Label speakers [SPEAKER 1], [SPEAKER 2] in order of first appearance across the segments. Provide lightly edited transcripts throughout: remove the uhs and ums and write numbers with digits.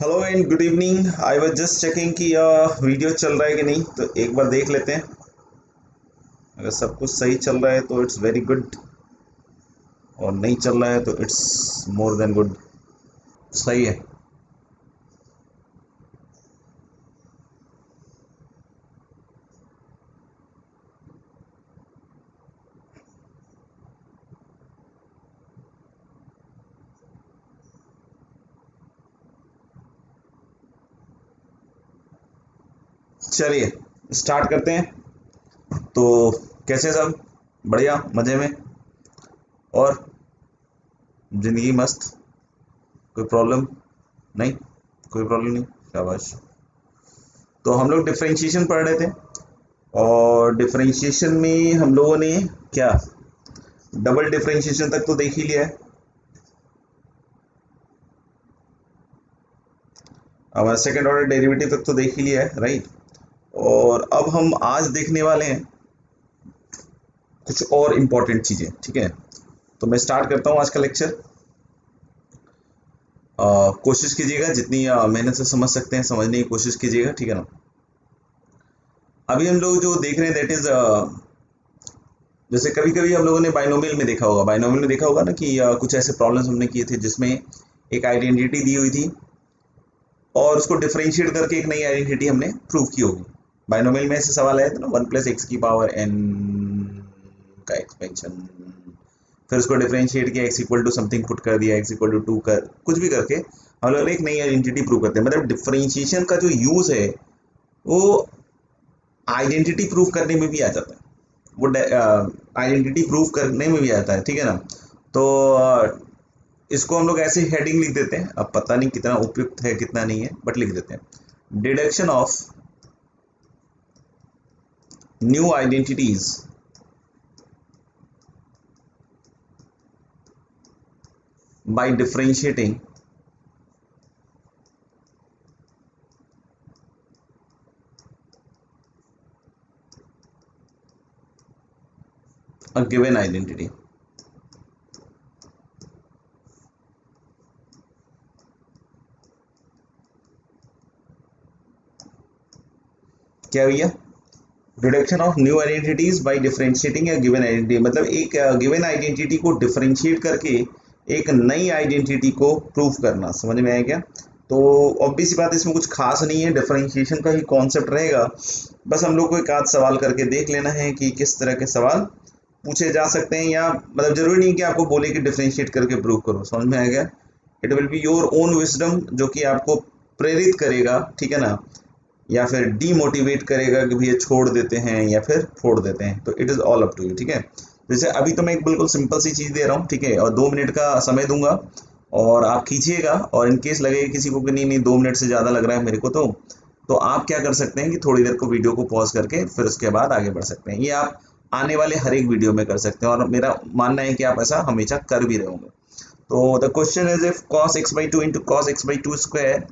[SPEAKER 1] Hello and good evening. I was just checking कि video चल रहा है कि नहीं, तो एक बार देख लेते हैं। अगर सब कुछ सही चल रहा है तो इट्स वेरी गुड, और नहीं चल रहा है तो इट्स मोर देन गुड। सही है। चलिए स्टार्ट करते हैं। तो कैसे सब? बढ़िया, मज़े में? और ज़िंदगी मस्त? कोई प्रॉब्लम नहीं? कोई प्रॉब्लम नहीं, शाबाश। तो हम लोग डिफरेंशिएशन पढ़ रहे थे, और डिफरेंशिएशन में हम लोगों ने क्या डबल डिफरेंशिएशन तक तो देख ही लिया है। हमारा सेकेंड ऑर्डर डेरिवेटिव तक तो देख ही लिया है, राइट। और अब हम आज देखने वाले हैं कुछ और इम्पोर्टेंट चीज़ें, ठीक है। तो मैं स्टार्ट करता हूँ आज का लेक्चर। कोशिश कीजिएगा जितनी मेहनत से समझ सकते हैं समझने की कोशिश कीजिएगा, ठीक है ना। अभी हम लोग जो देख रहे हैं दैट इज, जैसे कभी कभी हम लोगों ने बाइनोमियल में देखा होगा, ना कि कुछ ऐसे प्रॉब्लम्स हमने किए थे जिसमें एक आइडेंटिटी दी हुई थी, और उसको डिफरेंशिएट करके एक नई आइडेंटिटी हमने प्रूव की होगी। बाइनोमियल में ऐसे सवाल आया था ना, 1 + x⁴n का एक्सपेंशन, फिर उसको डिफरेंशिएट किया, x equal to something put कर दिया, x इक्वल टू 2 कर कुछ भी करके हम लोग एक नई आइडेंटिटी प्रूव करते हैं। मतलब डिफरेंशिएशन का जो यूज है वो आइडेंटिटी प्रूव करने में भी आ जाता है, वो आइडेंटिटी प्रूव करने में भी आता है, ठीक है ना। तो इसको हम लोग ऐसे हेडिंग लिख देते हैं, अब पता नहीं कितना उपयुक्त है कितना नहीं है, बट लिख देते हैं, deduction of new identities by differentiating a given identity। क्या भैया? Reduction of new identities by differentiating a given identity, मतलब एक गिवन आइडेंटिटी को डिफरेंशिएट करके एक नई आइडेंटिटी को प्रूव करना। समझ में आया क्या? तो ऑब्वियस सी बात है, इसमें कुछ खास नहीं है, डिफरेंशिएशन का ही कॉन्सेप्ट रहेगा। बस हम लोग को एक आध सवाल करके देख लेना है कि किस तरह के सवाल पूछे जा सकते हैं, या मतलब जरूरी नहीं कि आपको बोले कि डिफरेंशिएट करके प्रूव करो। समझ में आ गया? It will be your own wisdom जो कि आपको प्रेरित करेगा, ठीक है ना, या फिर डीमोटिवेट करेगा कि भैया छोड़ देते हैं या फिर फोड़ देते हैं। तो it is all up to you, ठीक है। जैसे अभी तो मैं एक बिल्कुल सिंपल सी चीज़ दे रहा हूँ, ठीक है, और 2 मिनट का समय दूंगा, और आप खींचिएगा, और इन केस लगे किसी को कि नहीं नहीं 2 मिनट से ज़्यादा लग रहा है मेरे को, तो आप क्या कर सकते हैं कि थोड़ी देर को वीडियो को पॉज करके फिर उसके बाद आगे बढ़ सकते हैं। ये आप आने वाले हर एक वीडियो में कर सकते हैं, और मेरा मानना है कि आप ऐसा हमेशा कर भी रहे होंगे। तो the question is, if cos x/2 into cos x/2 square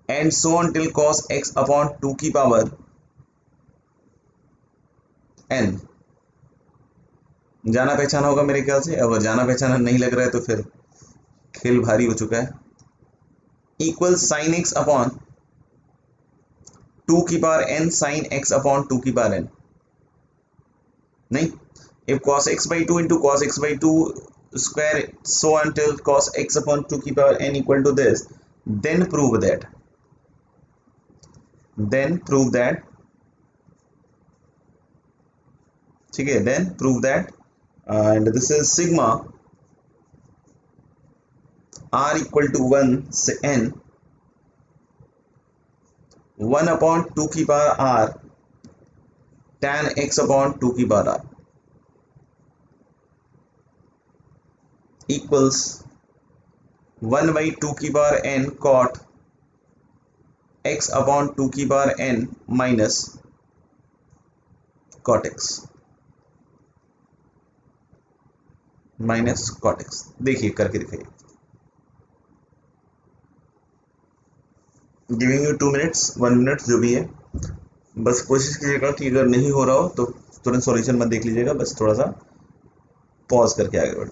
[SPEAKER 1] and so on till cos x upon 2 की पावर n, जाना पहचाना होगा मेरे ख्याल से। अगर जाना पहचाना नहीं लग रहा है तो फिर खेल भारी हो चुका है। इक्वल साइन x अपॉन 2 की power n sine x upon 2 की पावर n। नहीं, if cos x/2 into cos x/2 square so until cos x upon 2 की power n equal to this, then prove that, ठीक है, then prove that, and this is sigma r equal to 1 से n 1 upon 2 की power r tan x upon 2 की power r equals 1/2 की power n cot x upon 2 की power n minus cot x, देखिए करके दिखाइए। गिविंग यू 2 मिनट्स 1 मिनट जो भी है, बस कोशिश कीजिएगा कि अगर नहीं हो रहा हो तो तुरंत सॉल्यूशन मत देख लीजिएगा, बस थोड़ा सा पॉज करके आगे बढ़ो।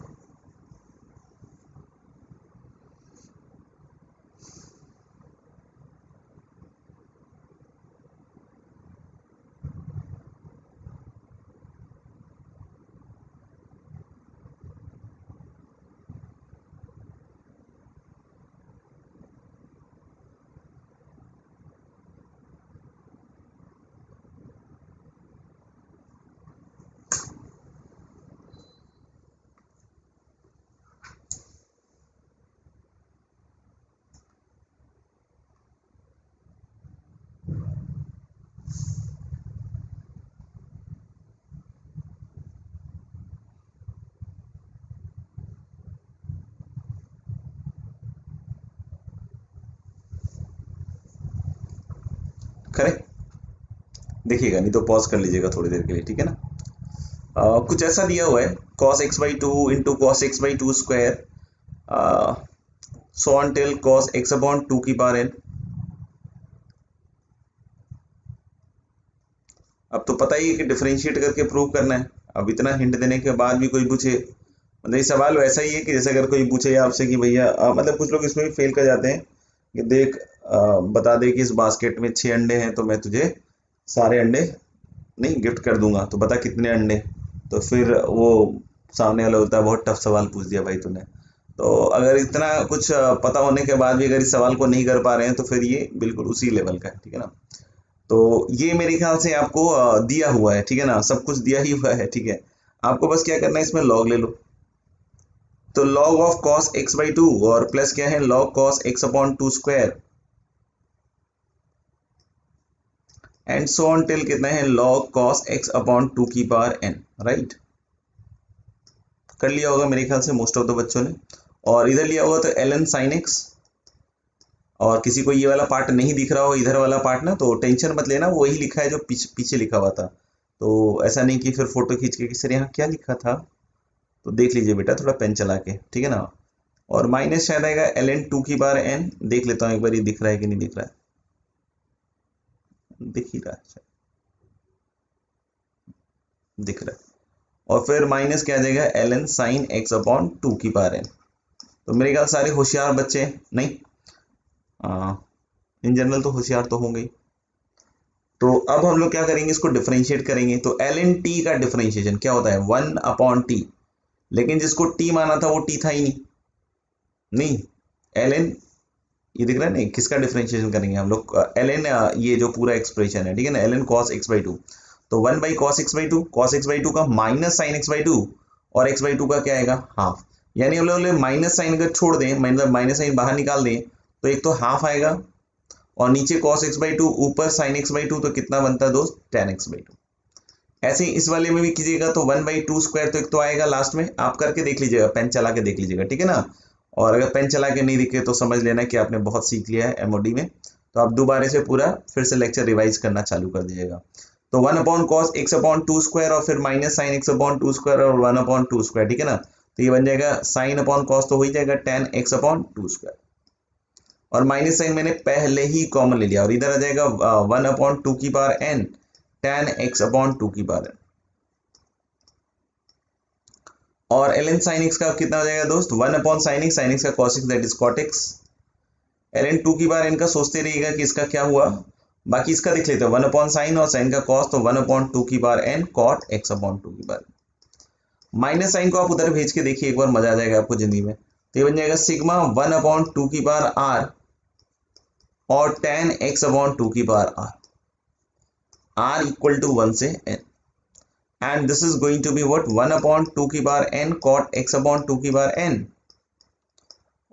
[SPEAKER 1] करें, देखिएगा, नहीं तो पॉज कर लीजिएगा थोड़ी देर के लिए, ठीक है ना। कुछ ऐसा दिया हुआ है cos x by two into cos X by to square so on till cos x upon two की पावर n। अब तो पता ही है कि डिफरेंशिएट करके प्रूव करना है। अब इतना हिंट देने के बाद भी कोई पूछे, मतलब ये सवाल वैसा ही है कि जैसे अगर कोई पूछे आपसे कि भैया मतलब कुछ लोग इसमें भी फेल कर जाते हैं कि देख बता दे कि इस बास्केट में 6 अंडे हैं तो मैं तुझे सारे अंडे नहीं गिफ्ट कर दूंगा, तो बता कितने अंडे। तो फिर वो सामने वाला होता है बहुत टफ सवाल पूछ दिया भाई तूने। तो अगर इतना कुछ पता होने के बाद भी अगर इस सवाल को नहीं कर पा रहे हैं तो फिर ये बिल्कुल उसी लेवल का है, ठीक है ना। तो ये मेरे ख्याल से आपको दिया हुआ है, ठीक है ना, सब कुछ दिया ही हुआ है, ठीक है। आपको बस क्या करना है, इसमें लॉग ले लो। तो log of cos x by two और प्लस क्या है log cos x upon two square and so on till कितना है log cos x upon two की पावर n, राइट। कर लिया होगा मेरे ख्याल से मोस्ट ऑफ द बच्चों ने। और इधर लिया होगा तो ln sin x, और किसी को ये वाला पार्ट नहीं दिख रहा हो इधर वाला पार्ट ना, तो टेंशन मत लेना, वही लिखा है जो पीछे लिखा हुआ था। तो ऐसा नहीं कि फिर फोटो खींच के कि सर यहाँ क्या लिखा था, तो देख लीजिए बेटा थोड़ा पेन चला के, ठीक है ना। और माइनस शायद आएगा ln टू की पावर n, देख लेता हूँ एक बार ये दिख रहा है कि नहीं दिख रहा है, दिख ही रहा है, दिख रहा है। और फिर माइनस क्या आ जाएगा ln sine x upon two की पावर n। तो मेरे ख्याल सारे होशियार बच्चे नहीं, इन जनरल तो होशियार तो होंगे ही। तो अब हम लोग क्या करेंगे, इसको डिफरेंशिएट करेंगे। तो ln t का डिफरेंशिएशन क्या होता है, वन अपॉन टी। लेकिन जिसको t माना था वो t था ही नहीं, नहीं ln, ये दिख रहा है नहीं, किसका डिफरेंशिएशन करेंगे हम लोग, ln ये जो पूरा एक्सप्रेशन है, ठीक है ना, ln cos x by two. तो one by cos X by two, cos X by two का minus sine X by two, और एक्स बाई टू का क्या आएगा हाफ। यानी हम लोग माइनस साइन अगर छोड़ दें, मतलब माइनस साइन बाहर निकाल दें, तो एक तो हाफ आएगा और नीचे cos x बाई टू ऊपर sin x बाई टू, तो कितना बनता है दोस्त tan x बाई टू। ऐसे ही इस वाले में भी कीजिएगा तो वन बाई टू स्क्वायर, तो एक तो आएगा लास्ट में, आप करके देख लीजिएगा, पेन चला के देख लीजिएगा, ठीक है ना। और अगर पेन चला के नहीं दिखे तो समझ लेना कि आपने बहुत सीख लिया है एमओडी में, तो आप दोबारा से पूरा फिर से लेक्चर रिवाइज करना चालू कर दीजिएगा। तो one upon cos x upon two square और फिर minus sine x upon two square और वन अपॉन टू स्क्वायर, ठीक है ना। तो ये बन जाएगा साइन अपॉन कॉस, तो हो ही जाएगा tan x upon two square, और माइनस साइन मैंने पहले ही कॉमन ले लिया, और इधर आ जाएगा वन अपॉन टू की power n tan x upon two की पावर n। और ln sin x का कितना हो जाएगा दोस्त, वन अपॉन साइन एक्स का cos x that is cot x। ln two की बार n का सोचते रहिएगा कि इसका क्या हुआ, बाकी इसका देख लेते हैं, वन अपॉन साइन और साइन का cos, तो वन अपॉन टू की बार n cot x upon two की बार। माइनस साइन को आप उधर भेज के देखिए एक बार, मजा आ जाएगा आपको जिंदगी में। तो ये बन जाएगा सिग्मा वन अपॉन टू की बार r और tan x अपॉन टू की बार r इक्वल टू वन से n, and this is going to be what, one upon to की बार n cot x upon two की बार n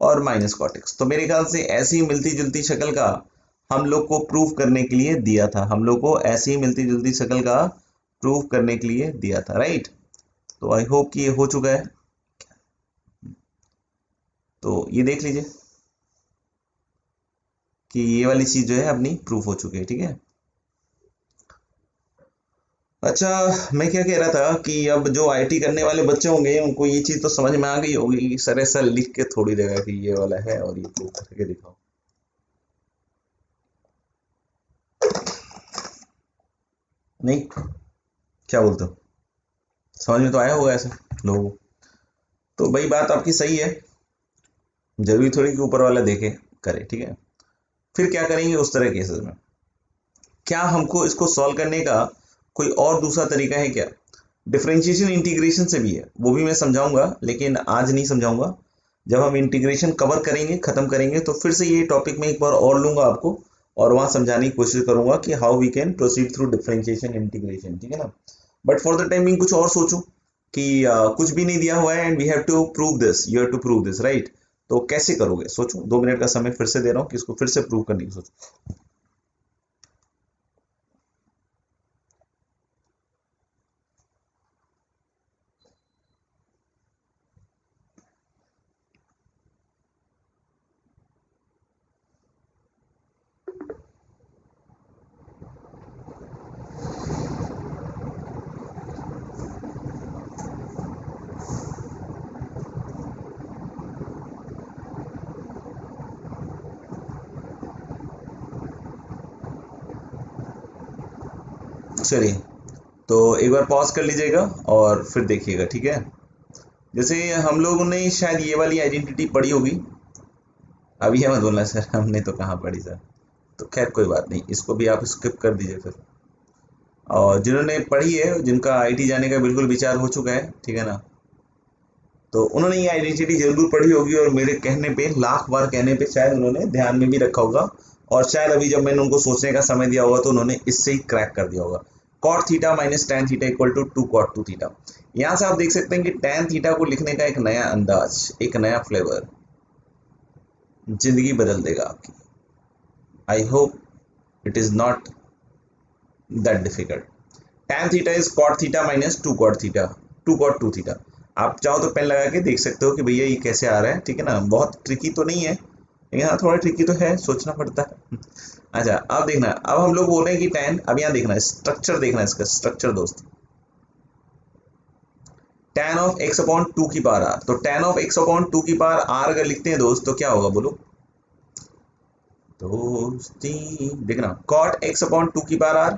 [SPEAKER 1] और माइनस कॉट एक्स। तो मेरे ख्याल से ऐसी मिलती जुलती शक्ल का हम लोग को प्रूफ करने के लिए दिया था, हम लोग को ऐसी मिलती जुलती शक्ल का प्रूफ करने के लिए दिया था, राइट। तो आई होप कि ये हो चुका है, तो ये देख लीजिए कि ये वाली चीज जो है अपनी प्रूफ हो चुकी है, ठीक है। अच्छा, मैं क्या कह रहा था कि अब जो आईटी करने वाले बच्चे होंगे उनको ये चीज तो समझ में आ गई होगी कि सर ऐसा लिख के थोड़ी देगा कि ये वाला है और ये प्रूफ करके दिखाओ। नहीं, क्या बोलते हो, समझ में तो आया होगा ऐसा लोगों को। तो भाई बात आपकी सही है, जरूरी थोड़ी कि ऊपर वाला देखे करे, ठीक है। फिर क्या करेंगे उस तरह केसेस में, क्या हमको इसको सॉल्व करने का कोई और दूसरा तरीका है क्या। डिफरेंशिएशन इंटीग्रेशन से भी है, वो भी मैं समझाऊंगा, लेकिन आज नहीं समझाऊंगा। जब हम इंटीग्रेशन कवर करेंगे, खत्म करेंगे, तो फिर से ये टॉपिक में एक बार और लूंगा आपको, और वहां समझाने की कोशिश करूंगा कि how we can proceed through differentiation integration, ठीक है ना। बट फॉर द टाइमिंग कुछ और सोचो कि कुछ भी नहीं दिया हुआ है and we have to prove this, you have to prove this, right. तो कैसे करोगे सोचो, 2 मिनट का समय फिर से दे रहा हूँ कि इसको फिर से प्रूव करने की सोचो। चलिए, तो एक बार पॉज कर लीजिएगा और फिर देखिएगा, ठीक है। जैसे हम लोगों ने शायद ये वाली आइडेंटिटी पढ़ी होगी, अभी है मत बोलना सर हमने तो कहाँ पढ़ी सर, तो खैर कोई बात नहीं, इसको भी आप स्किप कर दीजिए फिर। और जिन्होंने पढ़ी है, जिनका आईटी जाने का बिल्कुल विचार हो चुका है, ठीक है ना, तो उन्होंने ये आइडेंटिटी जरूर पढ़ी होगी, और मेरे कहने पे, लाख बार कहने पे शायद उन्होंने ध्यान में भी रखा होगा, और शायद अभी जब मैंने उनको सोचने का समय दिया होगा तो उन्होंने इससे ही क्रैक कर दिया होगा। Cot theta minus tan theta equal to 2 cot 2 theta. यहाँ से आप देख सकते हैं कि टैन थीटा को लिखने का एक नया अंदाज, एक नया फ्लेवर जिंदगी बदल देगा आपकी। I hope it is not that difficult. tan theta is cot theta minus 2 cot theta, 2 cot 2 theta. आप चाहो तो पेन लगा के देख सकते हो कि भैया ये कैसे आ रहा है, ठीक है ना, बहुत ट्रिकी तो नहीं है, लेकिन हाँ थोड़ा ट्रिकी तो है, सोचना पड़ता है। अच्छा अब देखना, अब हम लोग बोल रहे हैं कि tan, अब यहाँ देखना स्ट्रक्चर, देखना इसका स्ट्रक्चर दोस्त, tan ऑफ x अपॉन 2 की पावर r, तो tan ऑफ x अपॉन 2 की पावर r अगर लिखते हैं दोस्त तो क्या होगा बोलो दोस्ती, देखना cot x अपॉन 2 की power r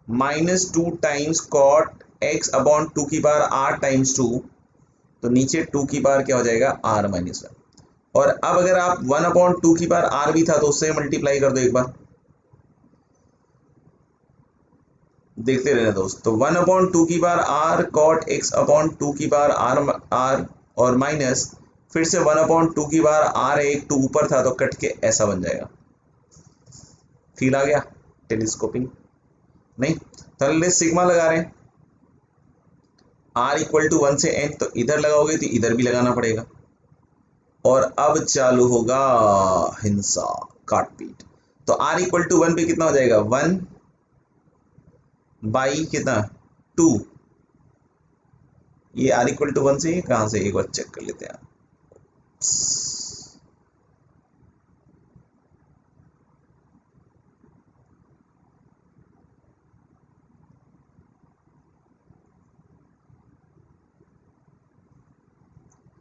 [SPEAKER 1] minus 2 times cot x upon 2 की पावर आर टाइम्स 2, तो नीचे 2 की पावर क्या हो जाएगा आर माइनस 1। और अब अगर आप 1 अपॉन 2 की पावर आर भी था तो उससे मल्टीप्लाई कर दो एक बार, देखते रहना दोस्त। तो 1 अपॉन 2 की power r cot x upon 2 की पावर आर आर, और माइनस फिर से 1 अपॉन 2 की पावर आर, एक 2 ऊपर था तो कट के ऐसा बन जाएगा। फील आ गया टेलीस्कोपिंग? नहीं, तो सिग्मा लगा रहे हैं, r इक्वल टू 1 से n, तो इधर लगाओगे तो इधर भी लगाना पड़ेगा, और अब चालू होगा हिंसा, काटपीट। तो r इक्वल टू 1 पे कितना हो जाएगा 1 बाई कितना 2, ये r इक्वल टू 1 से ये कहां से, एक बार चेक कर लेते हैं।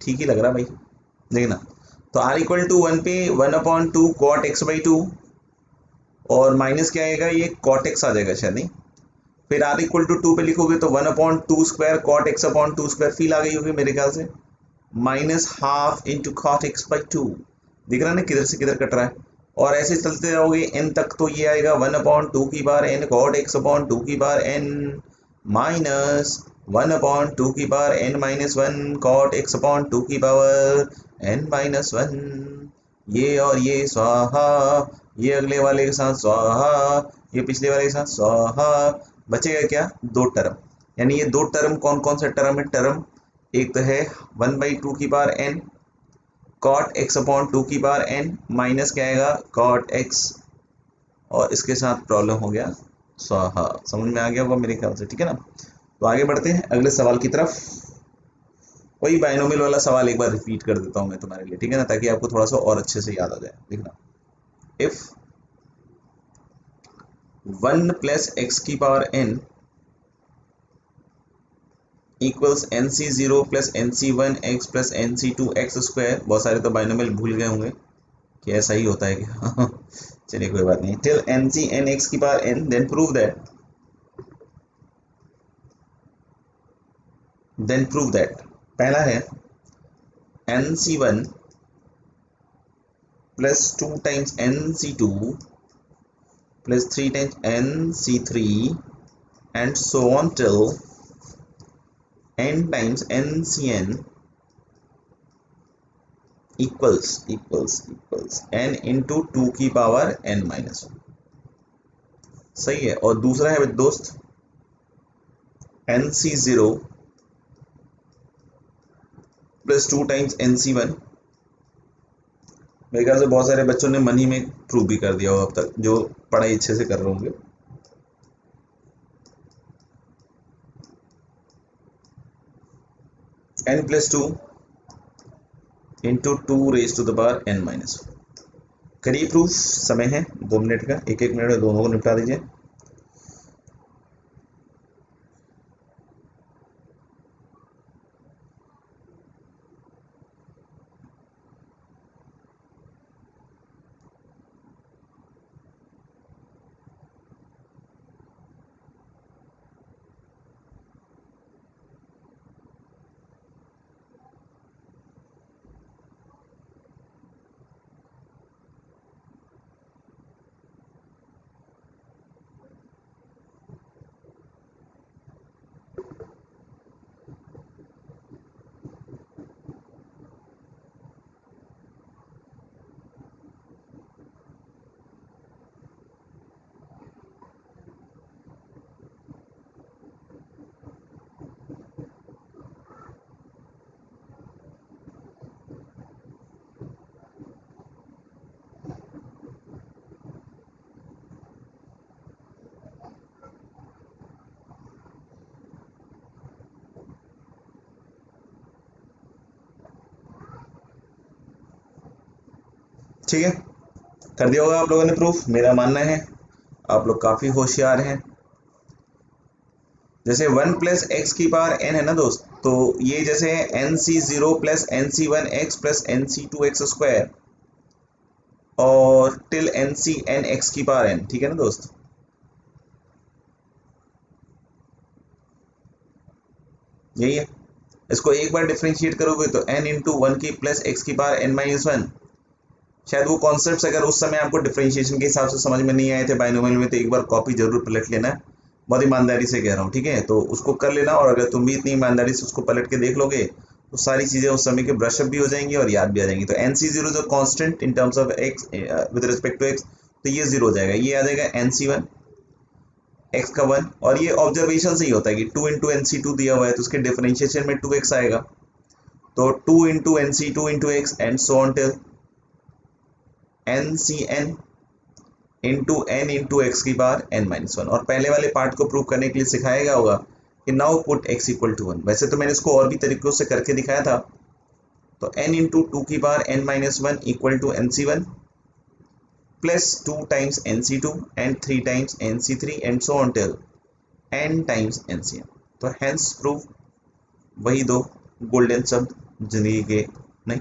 [SPEAKER 1] ठीक ही लग रहा भाई, देखना। तो r इक्वल टू 1 पे 1 अपॉन 2 कॉट एक्स बाई 2, और माइनस क्या आएगा, ये कॉट एक्स आ जाएगा शायद, नहीं, फिर r इक्वल टू 2 पे लिखोगे तो 1 upon 2 square cot x upon 2 square, feel आ गई होगी मेरे ख्याल से, minus half into cot X by 2। दिख रहा है ना किधर से किधर कट रहा है, और ऐसे चलते रहोगे n तक, तो ये आएगा 1 अपॉन 2 की बार n कॉट एक्स अपॉन 2 की बार n, माइनस 1 अपॉन 2 की बार n minus 1 cot x upon 2 की पावर n माइनस 1। ये और ये स्वाहा, ये अगले वाले के साथ स्वाहा, ये पिछले वाले के साथ स्वाहा, बचेगा क्या, दो टर्म। यानी ये दो टर्म कौन कौन सा टर्म है, टर्म एक तो है 1/2 की power n cot x upon 2 की पावर n, माइनस क्या आएगा कॉट एक्स, और इसके साथ प्रॉब्लम हो गया स्वाहा। समझ में आ गया होगा मेरे ख्याल से, ठीक है ना। तो आगे बढ़ते हैं अगले सवाल की तरफ। वही बाइनोमियल वाला सवाल एक बार रिपीट कर देता हूँ मैं तुम्हारे लिए, ठीक है ना, ताकि आपको थोड़ा सा और अच्छे से याद आ जाए। देखना, इफ 1 प्लस एक्स की power n equals nc0 plus nc1 x plus nc2 x square, बहुत सारे तो बाइनोमियल भूल गए होंगे कि ऐसा ही होता है क्या चलिए कोई बात नहीं, टिल nc n x की power n, then prove that पहला है nc1 plus 2 times nc2 plus 3 times nc3 and so on till n times ncn equals n into 2 की पावर n माइनस 1। सही है। और दूसरा है दोस्त nc0 प्लस 2 टाइम्स nc1, मेरे ख्याल से बहुत सारे बच्चों ने मन ही में प्रूव भी कर दिया होगा अब तक, जो पढ़ाई अच्छे से कर रहे होंगे। n plus 2 into 2 raise to the power n minus 1। करिए प्रूफ, समय है 2 मिनट का, एक एक मिनट में दोनों को निपटा दीजिए। ठीक है, कर दिया होगा आप लोगों ने प्रूफ, मेरा मानना है आप लोग काफी होशियार हैं। जैसे 1 प्लस एक्स की पावर n है ना दोस्त, तो ये जैसे nc0 plus nc1x plus nc2x square और टिल ncnx की पावर n, ठीक है ना दोस्त। यही है, इसको एक बार डिफरेंशिएट करोगे तो n इंटू वन की प्लस एक्स की पावर n माइनस वन। शायद वो कॉन्सेप्ट्स अगर उस समय आपको डिफरेंशिएशन के हिसाब से समझ में नहीं आए थे बाइनोमियल में, तो एक बार कॉपी जरूर पलट लेना, बहुत ईमानदारी से कह रहा हूँ, ठीक है। तो उसको कर लेना, और अगर तुम भी इतनी ईमानदारी से उसको पलट के देख लोगे तो सारी चीजें उस समय के ब्रशअप भी हो जाएंगी और याद भी आ जाएंगी। तो nc0 जो constant in terms of x with respect to x, तो ये 0 हो जाएगा, ये आ जाएगा nc1 x का 1, और ये ऑब्जर्वेशन से ही होता है कि 2 इंटू nc2 दिया हुआ है तो उसके डिफरेंशिएशन में 2x आएगा, तो 2 into nc2 into x and so on till ncn into n into X की पावर n माइनस वन। और पहले वाले पार्ट को प्रूव करने के लिए सिखाया गया होगा कि now put x equal to 1। वैसे तो मैंने इसको और भी तरीकों से करके दिखाया था, तो n इंटू टू की power n minus one equal to nc1 plus 2 times nc2 and 3 times nc3 and so on till n times ncn। तो हेंस प्रूव वही दो गोल्डन शब्द जिंदगी के, नहीं।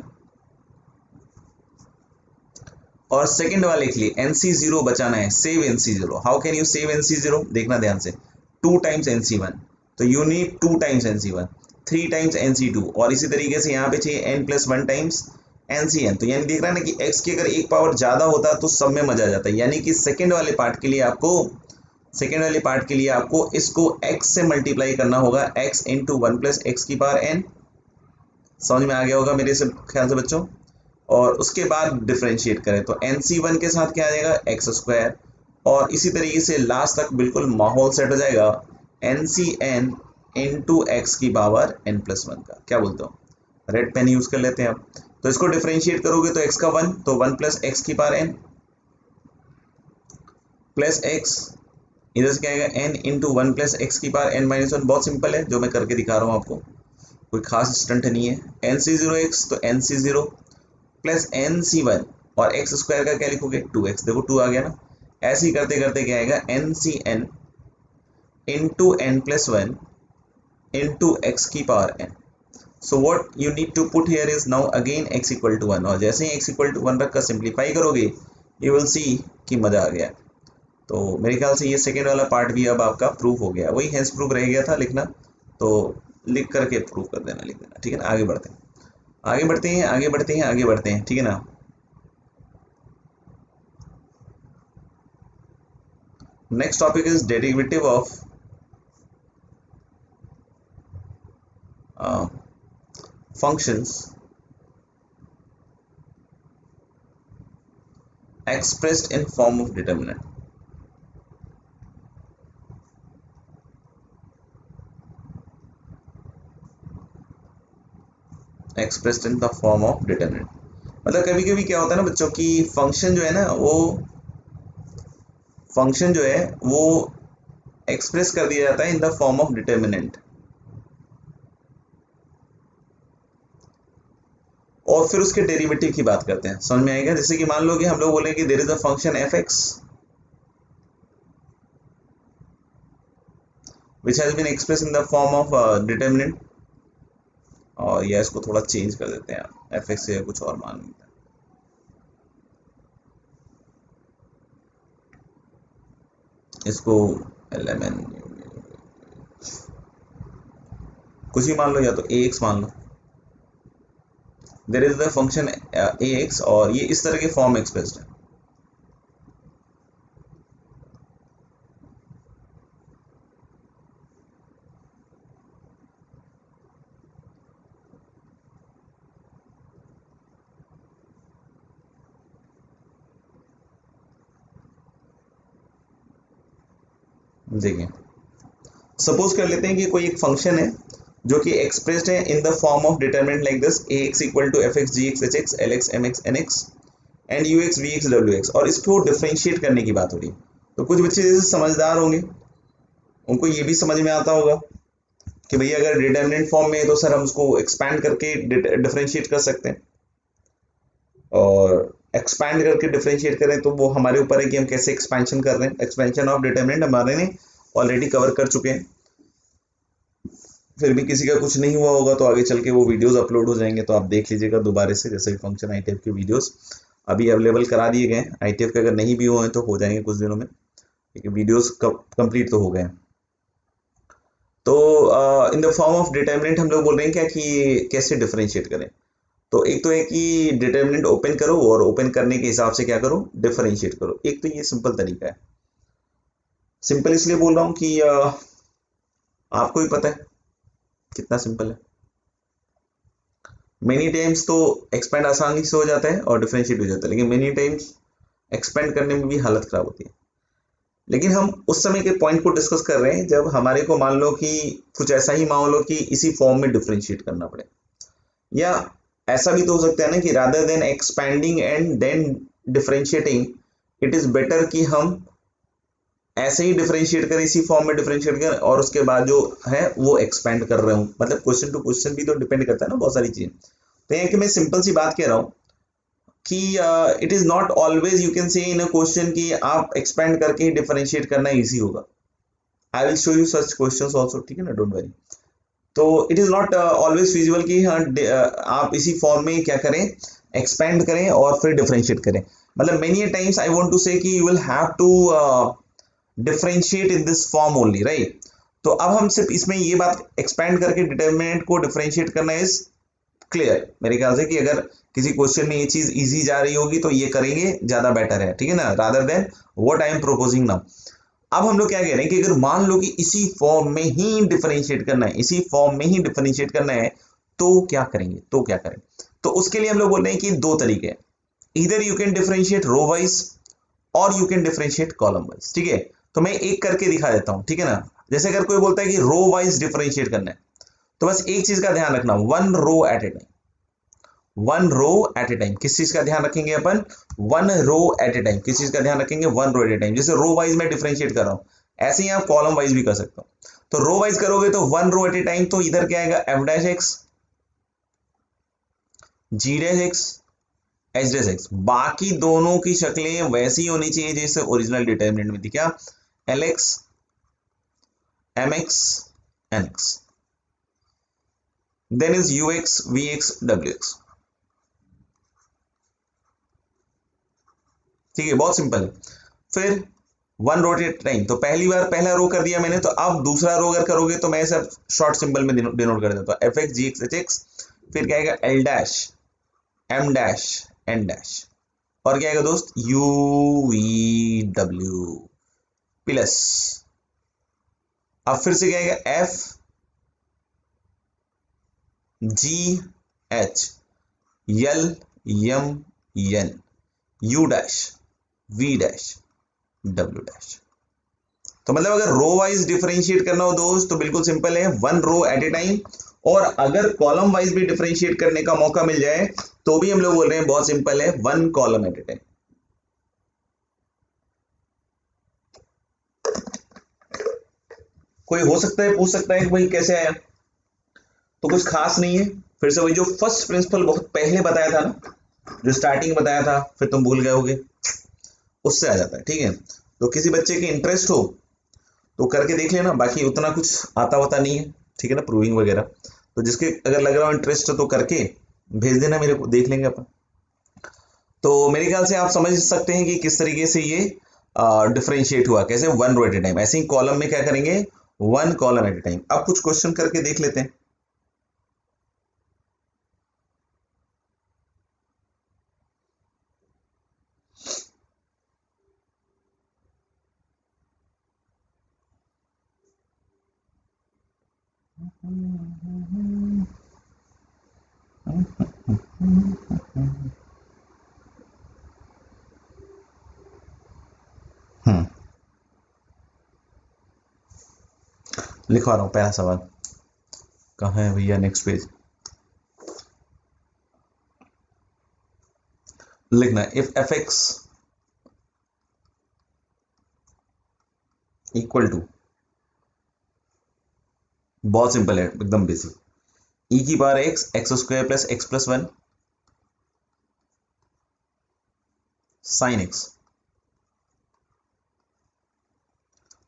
[SPEAKER 1] और सेकंड वाले के लिए nc0 बचाना है, save nc0। How can you save nc0, देखना ध्यान से। 2 टाइम्स nc1, तो you need 2 times nc1, 3 times nc2, और इसी तरीके से यहाँ पे चाहिए n प्लस 1 टाइम्स ncn। तो यानी देख रहा है ना कि x की अगर एक पावर ज्यादा होता तो सब में मजा आ जाता है। यानी कि सेकंड वाले पार्ट के लिए आपको इसको x से मल्टीप्लाई करना होगा, x into one plus x की पावर n। समझ में आ गया होगा मेरे से ख्याल से बच्चों। और उसके बाद डिफरेंशिएट करें तो nc1 के साथ क्या आ जाएगा, एक्स स्क्वायर, और इसी तरीके से लास्ट तक बिल्कुल माहौल सेट हो जाएगा ncn इंटू एक्स की पावर n प्लस वन का। क्या बोलते हो, रेड पेन यूज कर लेते हैं अब। तो इसको डिफरेंशिएट करोगे तो x का 1, तो 1 प्लस एक्स की पावर n प्लस एक्स, इधर से क्या आएगा n into one plus x की पावर n माइनस वन। बहुत सिंपल है जो मैं करके दिखा रहा हूँ आपको, कोई खास स्टंट नहीं है। nc0x, तो nc0 प्लस nc1, और एक्स स्क्वायर का क्या लिखोगे, 2x, देखो 2 आ गया ना। ऐसे ही करते करते क्या आएगा ncn into n plus one into X की power n। So what you need to put here is now again x equal to 1, और जैसे ही x इक्वल टू 1 रखकर सिंप्लीफाई करोगे यू विल सी कि मजा आ गया। तो मेरे ख्याल से ये सेकेंड वाला पार्ट भी अब आपका प्रूफ हो गया, वही हेंस प्रूफ रह गया था लिखना, तो लिख करके प्रूफ कर देना, लिख देना, ठीक है ना। आगे बढ़ते हैं, ठीक है ना। Next topic is derivative of functions expressed in form of determinant। Expressed in the form of determinant, मतलब कभी कभी क्या होता है ना बच्चों की, फंक्शन जो है वो एक्सप्रेस कर दिया जाता है in the form of determinant, और फिर उसके डेरिवेटिव की बात करते हैं। समझ में आएगा। जैसे कि मान लो कि हम लोग बोले कि there is a function f(x) which has been expressed in the form of determinant, और या इसको थोड़ा चेंज कर देते हैं, f(x) से कुछ और मान लेते हैं, इसको lmn कुछ ही मान लो, या तो ax मान लो। There is the function ax, और ये इस तरह के फॉर्म एक्सप्रेस्ड है। देखिए सपोज कर लेते हैं कि कोई एक फंक्शन है जो कि एक्सप्रेस्ड है in the form of determinant like this, ax equal to fx gx hx lx mx nx and ux vx wx, और इसको डिफरेंशिएट करने की बात हो रही है। तो कुछ बच्चे जैसे समझदार होंगे उनको ये भी समझ में आता होगा कि भैया अगर डिटरमिनेंट फॉर्म में है तो सर हम उसको एक्सपैंड करके डिफरेंशिएट कर सकते हैं, और एक्सपैंड करके डिफरेंशिएट करें तो वो हमारे ऊपर है कि हम कैसे एक्सपेंशन कर रहे हैं। एक्सपेंशन ऑफ डिटर्मिनेंट हमारे ने ऑलरेडी कवर कर चुके हैं। फिर भी किसी का कुछ नहीं हुआ होगा तो आगे चल के वो वीडियोस अपलोड हो जाएंगे, तो आप देख लीजिएगा दोबारा से, जैसे भी फंक्शन आईटीएफ के वीडियोस अभी अवेलेबल करा दिए गए हैं। आईटीएफ के अगर नहीं भी हुए हैं तो हो जाएंगे कुछ दिनों में, क्योंकि वीडियोस कंप्लीट तो हो गए हैं। तो इन द फॉर्म ऑफ डिटर्मिनेंट हम लोग बोल रहे हैं क्या कि कैसे डिफरेंशिएट करें। तो एक तो है कि डिटर्मिनेंट ओपन करो और ओपन करने के हिसाब से क्या करो, डिफरेंशिएट करो। एक तो ये सिंपल तरीका है। सिंपल इसलिए बोल रहा हूँ कि आपको ही पता है कितना सिंपल है। मेनी टाइम्स तो एक्सपेंड आसानी से हो जाता है और डिफरेंशिएट हो जाता है, लेकिन मेनी टाइम्स एक्सपेंड करने में भी हालत खराब होती है। लेकिन हम उस समय के पॉइंट को डिस्कस कर रहे हैं जब हमारे को मान लो कि कुछ ऐसा ही मान लो कि इसी फॉर्म में डिफरेंशिएट करना पड़े, या ऐसा भी तो हो सकता है ना कि rather than expanding and then differentiating, it is better कि हम ऐसे ही डिफरेंशिएट करें, इसी फॉर्म में डिफरेंशिएट करें और उसके बाद जो है वो एक्सपेंड कर रहे हूँ। मतलब क्वेश्चन टू क्वेश्चन भी तो डिपेंड करता है ना बहुत सारी चीजें। तो ये कि मैं सिंपल सी बात कह रहा हूँ कि it is not always you can say in a question कि आप एक्सपेंड करके ही डिफरेंशिएट करना इजी होगा। I will show you such questions also, ठीक है ना, डोंट वरी। तो it is not always feasible कि हाँ आप इसी फॉर्म में क्या करें, एक्सपेंड करें और फिर डिफरेंशिएट करें। मतलब many times I want to say कि you will have to differentiate in this form only, right. तो अब हम सिर्फ इसमें ये बात एक्सपेंड करके डिटर्मिनेंट को डिफरेंशिएट करना इज क्लियर मेरे ख्याल से, कि अगर किसी क्वेश्चन में ये चीज इजी जा रही होगी तो ये करेंगे ज्यादा बेटर है, ठीक है ना, rather than what I am प्रोपोजिंग now. अब हम लोग क्या कह रहे हैं कि अगर मान लो कि इसी फॉर्म में ही डिफरेंशिएट करना है, इसी फॉर्म में ही डिफरेंशिएट करना है, तो क्या करेंगे, तो क्या करें। तो उसके लिए हम लोग बोल रहे हैं कि दो तरीके हैं, इधर you can differentiate row wise और you can differentiate column wise, ठीक है। तो मैं एक करके दिखा देता हूं, ठीक है ना। जैसे अगर कोई बोलता है कि रो वाइज डिफरेंशिएट करना है, तो बस एक चीज का ध्यान रखना, one row at a time, one row at a time. किस चीज का ध्यान रखेंगे अपन, one row at a time. किस चीज का ध्यान रखेंगे, one row at a time. जैसे रो वाइज में डिफरेंशिएट कर रहा हूं, ऐसे ही आप कॉलम वाइज भी कर सकते हो। तो रो वाइज करोगे तो one row at a time, तो इधर क्या आएगा, f dash x, g dash x, h dash x. बाकी दोनों की शक्लें वैसी होनी चाहिए जैसे ओरिजिनल डिटर्मिनेंट में थी, क्या, l x, m x, n x, then is u x, v x, डब्ल्यू एक्स। ठीक है, बहुत सिंपल है। फिर वन रो एट टाइम, तो पहली बार पहला रो कर दिया मैंने, तो अब दूसरा रो अगर करोगे तो मैं सब शॉर्ट सिंबल में डिनोट कर देता हूं, f x, g x, h x. फिर क्या आएगा, l dash, m dash, n dash, और क्या आएगा दोस्त, यू वी डब्ल्यू प्लस। अब फिर से क्या आएगा, f g h, l m n, u dash, v dash, डब्ल्यू डैश। तो मतलब अगर रो वाइज डिफरेंशिएट करना हो दोस्त तो बिल्कुल सिंपल है, one row at a time. और अगर कॉलम वाइज भी डिफरेंशिएट करने का मौका मिल जाए तो भी हम लोग बोल रहे हैं बहुत सिंपल है, one column at a time. कोई हो सकता है पूछ सकता है कि भाई कैसे आया, तो कुछ खास नहीं है। फिर से वही जो फर्स्ट प्रिंसिपल बहुत पहले बताया था ना, जो स्टार्टिंग बताया था, फिर तुम भूल गए होगे, उससे आ जाता है, ठीक है। तो किसी बच्चे की इंटरेस्ट हो तो करके देख लेना, बाकी उतना कुछ आता होता नहीं है, ठीक है ना, प्रूविंग वगैरह। तो जिसके अगर लग रहा हो इंटरेस्ट तो करके भेज देना मेरे को, देख लेंगे अपन। तो मेरे ख्याल से आप समझ सकते हैं कि किस तरीके से ये डिफरेंशिएट हुआ, कैसे, one row at a time. ऐसे ही कॉलम में क्या करेंगे, one column at a time. अब कुछ क्वेश्चन करके देख लेते हैं। हम्म, लिखवा रहा हूं पहला सवाल। कहाँ है भैया, नेक्स्ट पेज लिखना है, if f x equal to, बहुत सिंपल है, एकदम बेसिक, ई की power x, x square plus x plus one, sine x,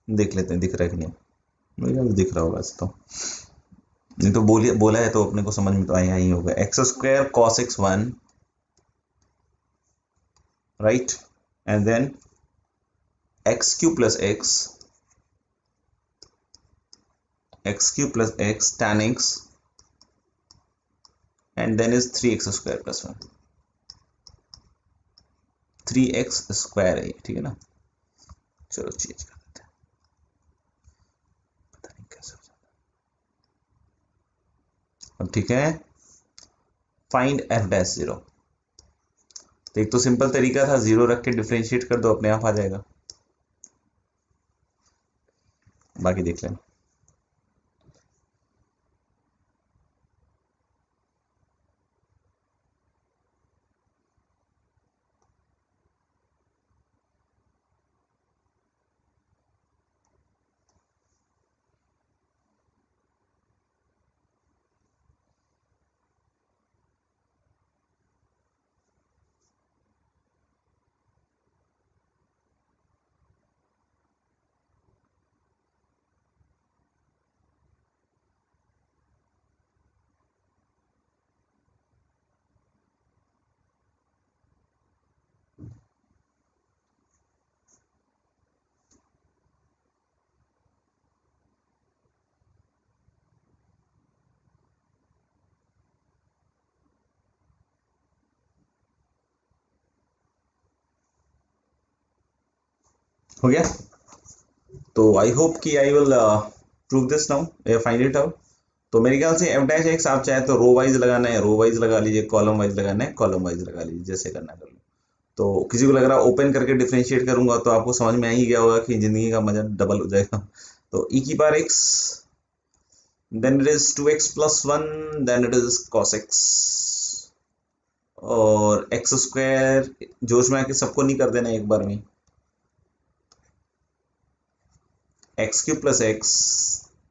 [SPEAKER 1] देख लेते हैं दिख रहा है कि नहीं, मेरे ख्याल से दिख रहा होगा ऐसे तो, नहीं तो बोला है तो अपने को समझ में तो आया ही होगा। X square cos x 1, right, and then x cube plus x tan x, and then is 3x square plus 1, 3x square है, ठीक है ना। चलो चेंज कर देते हैं, पता नहीं कैसे हो जाता। अब ठीक है, फाइंड एफ डैश 0। तो एक तो सिंपल तरीका था, 0 रख के डिफरेंशिएट कर दो, अपने आप आ जाएगा, बाकी देख लेना। हो गया, तो आई होप कि I will prove this now, find it out. तो मेरे ख्याल से एफ डैश एक्स आप चाहे तो रो वाइज लगाना है रो वाइज लगा लीजिए, कॉलम वाइज लगाना है कॉलम वाइज लगा लीजिए, जैसे करना कर लो। तो किसी को लग रहा है ओपन करके डिफरेंशिएट करूंगा तो आपको समझ में आ ही गया होगा कि जिंदगी का मजा डबल हो जाएगा। तो e की पावर x, then it is 2x plus 1, then it is cos x, और एक्स स्क्वायर जोश में आके सबको नहीं कर देना एक बार में, x cube plus x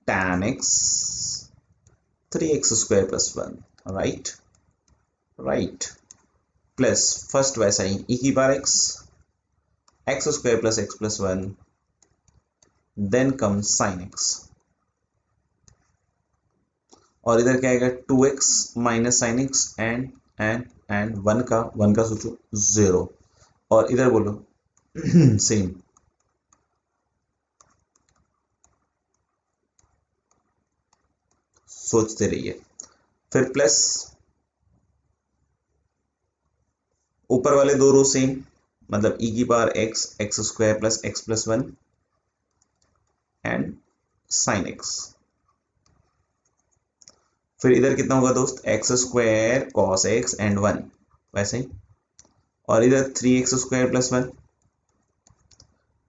[SPEAKER 1] tan x, 3x square plus 1, right right, plus first वैसा ही e की power x square plus x plus 1, then come sine x, और इधर क्या आएगा 2x minus sine x and 1 का सोचो 0, और इधर बोलो सेम, सोचते रहिए। फिर प्लस ऊपर वाले दो रो सेम, मतलब e की power x square plus x plus 1 and sine x. फिर इधर कितना होगा दोस्त, x square cos x and 1 वैसे ही, और इधर 3x square plus 1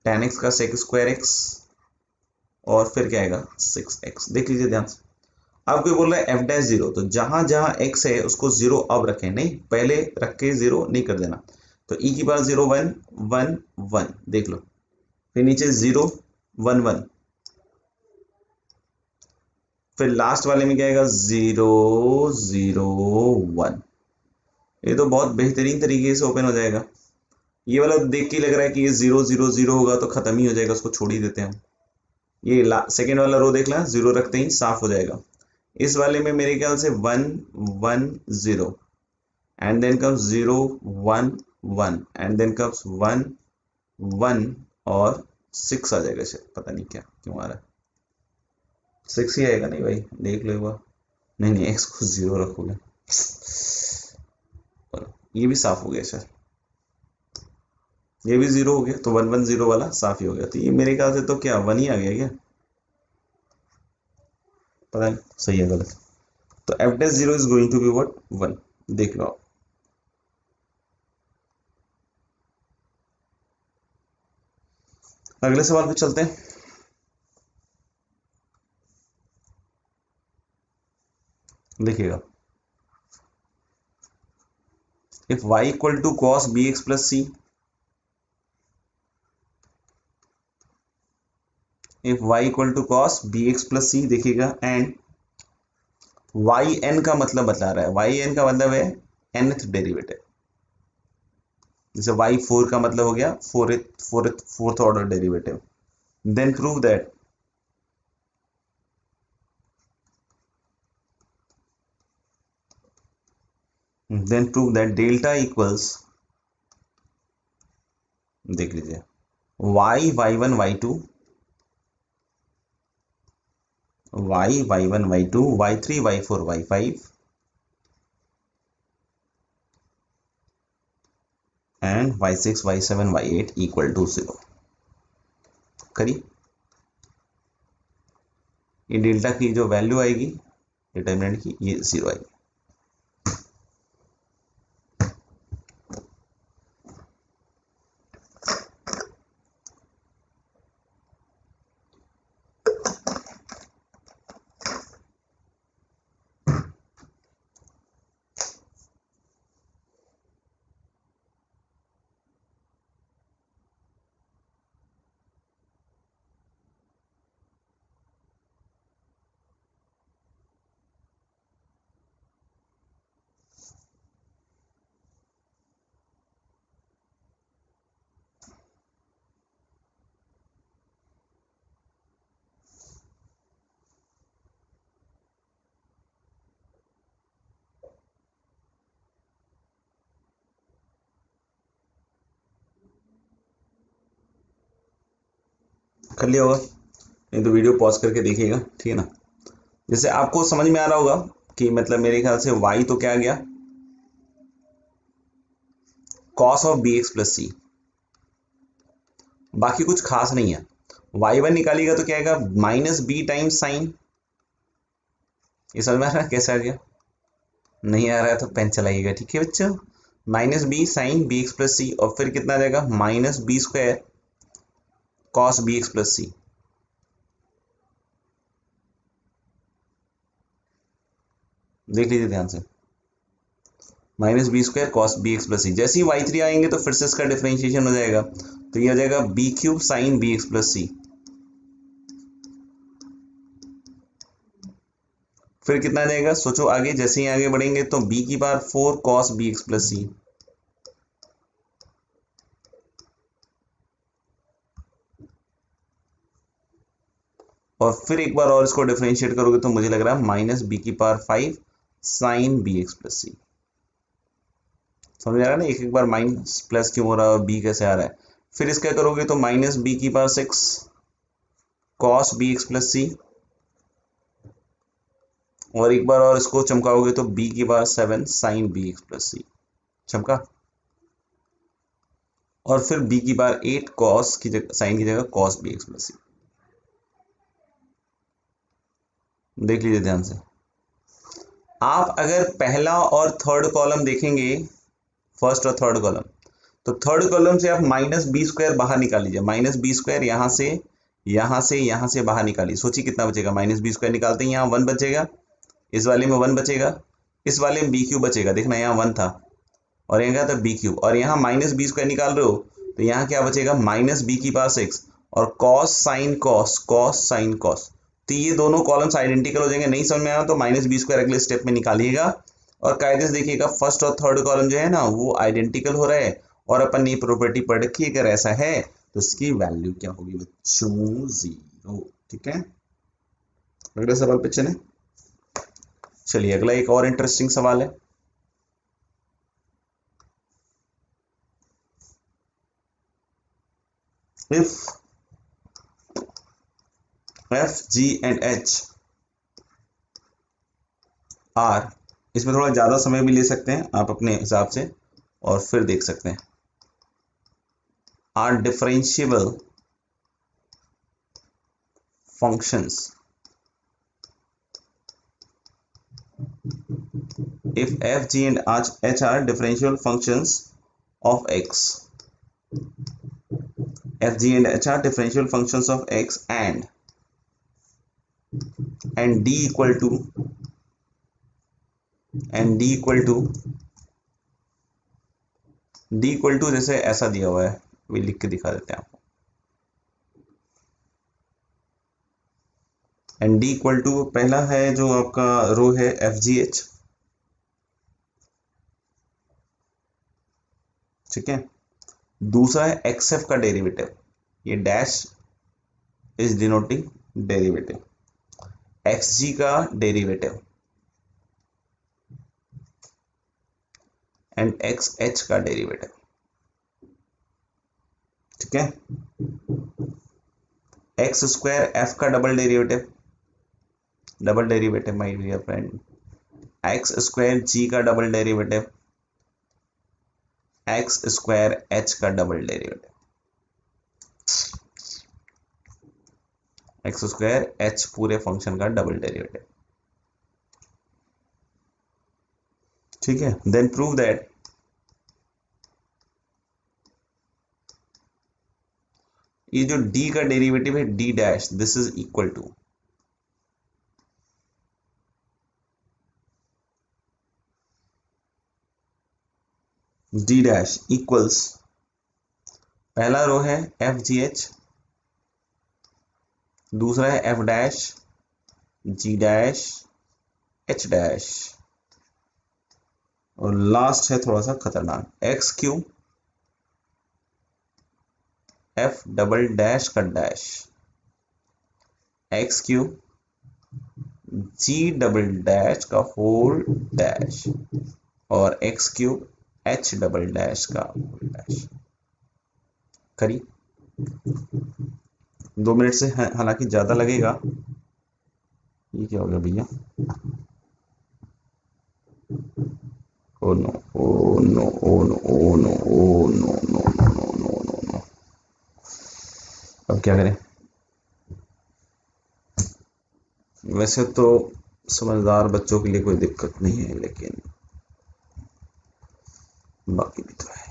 [SPEAKER 1] tan x का सेक स्क्वायर एक्स, और फिर क्या आएगा 6x। देख लीजिए ध्यान से, अब कोई बोल रहा है एफ डैश 0, तो जहां जहां x है उसको 0 अब रखें, नहीं पहले रख के 0 नहीं कर देना। तो e की पावर 0 1 1 1, देख लो, फिर नीचे 0 1 1, फिर लास्ट वाले में क्या आएगा 0 0 1। ये तो बहुत बेहतरीन तरीके से ओपन हो जाएगा। ये वाला देख के लग रहा है कि ये 0 0 0 होगा तो खत्म ही हो जाएगा, उसको छोड़ ही देते हैं हम। ये सेकेंड वाला रो देख लें, 0 रखते ही साफ हो जाएगा। इस वाले में मेरे ख्याल से 1 1 0 and then comes 0 1 1 and then comes 1 1 और 6 आ जाएगा शायद, पता नहीं क्या क्यों आ रहा है, 6 ही आएगा। नहीं भाई देख लो एक बार, नहीं एक्स को 0 रखोगे, ये भी साफ हो गया सर, ये भी 0 हो गया, तो 1 1 0 वाला साफ ही हो गया। तो ये मेरे ख्याल से तो क्या 1 ही आ गया क्या, पता नहीं सही है गलत। तो f dash 0 is going to be what 1, देख लो आप। अगले सवाल पे चलते हैं, देखिएगा, if y equal to cos bx plus c, if y equal to cos bx plus c, देखिएगा, एंड yn का मतलब बता रहा है, yn का मतलब है nth डेरिवेटिव, जैसे y4 का मतलब हो गया fourth order derivative. Then prove that delta equals, देख लीजिए, y1 y2 y1 y2 y3 y4 y5 and y6 y7 y8 equal to 0। करिए, ये डेल्टा की जो वैल्यू आएगी डिटर्मिनेंट की, ये 0 आएगी। कर लिया होगा, नहीं तो वीडियो पॉज करके देखिएगा, ठीक है ना। जैसे आपको समझ में आ रहा होगा कि मतलब मेरे ख्याल से y तो क्या आ गया, cos ऑफ bx प्लस सी, बाकी कुछ खास नहीं है। y1 निकालिएगा तो क्या आएगा, माइनस बी टाइम्स साइन। ये समझ में आ रहा है कैसे आ गया? नहीं आ रहा है तो पेन चलाइएगा, ठीक है बच्चों। Minus b sine b x plus c, और फिर कितना आ जाएगा, minus b square cos b x plus c. देख लीजिए ध्यान से, minus b square cos b x plus c. जैसे ही y3 आएंगे तो फिर से इसका डिफरेंशिएशन हो जाएगा, तो ये हो जाएगा b cube sine b x plus c. फिर कितना आ जाएगा, सोचो आगे, जैसे ही आगे बढ़ेंगे तो b की power 4 cos b x plus c, और फिर एक बार और इसको डिफरेंशिएट करोगे तो मुझे लग रहा है माइनस बी की power 5 sine b x plus c. समझ आ रहा है ना, एक एक बार माइनस प्लस क्यों हो रहा है और बी कैसे आ रहा है। फिर इसका करोगे तो माइनस बी की power 6 cos b x plus c, और एक बार और इसको चमकाओगे तो b की power 7 sine b x plus c, चमका। और फिर b की पावर 8 कॉस की जगह, साइन की जगह cos b x plus c. देख लीजिए ध्यान से, आप अगर पहला और थर्ड कॉलम देखेंगे, फर्स्ट और थर्ड कॉलम, तो थर्ड कॉलम से आप माइनस बी स्क्वायर बाहर निकाल लीजिए। माइनस बी स्क्वायर यहां से यहां से बाहर निकालिए, सोचिए कितना बचेगा। माइनस बी स्क्वायर निकालते हैं, यहाँ 1 बचेगा, इस वाले में 1 बचेगा, इस वाले में बी क्यूब बचेगा। देखना यहाँ 1 था और यहाँ था बी क्यूब, और यहाँ माइनस बी स्क्वायर निकाल रहे हो तो यहाँ क्या बचेगा, माइनस बी की पावर 6 और cos sine cos, cos sine cos. तो ये दोनों कॉलम्स आइडेंटिकल हो जाएंगे। नहीं समझ में आया तो माइनस बी स्क्वायर अगले स्टेप में निकालिएगा, और कायदे से देखिएगा फर्स्ट और थर्ड कॉलम जो है ना वो आइडेंटिकल हो रहा है, और अपन ने प्रॉपर्टी पढ़ रखी है, अगर ऐसा है तो इसकी वैल्यू क्या होगी बच्चों, 0। ठीक है, अगले सवाल पे चले। चलिए अगला एक और इंटरेस्टिंग सवाल है। If F G and H R, इसमें थोड़ा ज़्यादा समय भी ले सकते हैं आप अपने हिसाब से, और फिर देख सकते हैं, are differentiable functions if f g and h are differential functions of x, f g and h are differential functions of x, and d equal to जैसे ऐसा दिया हुआ है, we लिख के दिखा देते हैं आपको, एंड d इक्वल टू पहला है जो आपका रो है एफ जी एच, ठीक है, दूसरा है एक्स एफ का डेरिवेटिव, ये dash is denoting derivative, x g का डेरिवेटिव एंड एक्स एच का डेरिवेटिव। ठीक है, एक्स स्क्वायर एफ का double derivative my dear friend, x square g का double derivative, x square h का double derivative, x square h पूरे function का double derivative. ठीक है, देन प्रूव दैट ये जो d का डेरिवेटिव है d dash, this is equal to d dash equals, पहला रो है एफ जी एच, दूसरा है f dash g dash h dash, और लास्ट है थोड़ा सा खतरनाक x cube f double dash का dash, x cube g double dash का होल डैश, और x cube h double dash का होल डैश। करिए, 2 मिनट से हालांकि ज्यादा लगेगा। ये क्या हो गया भैया, oh no oh no oh no oh no oh no no no no no no no, अब क्या करें। वैसे तो समझदार बच्चों के लिए कोई दिक्कत नहीं है, लेकिन बाकी भी तो है।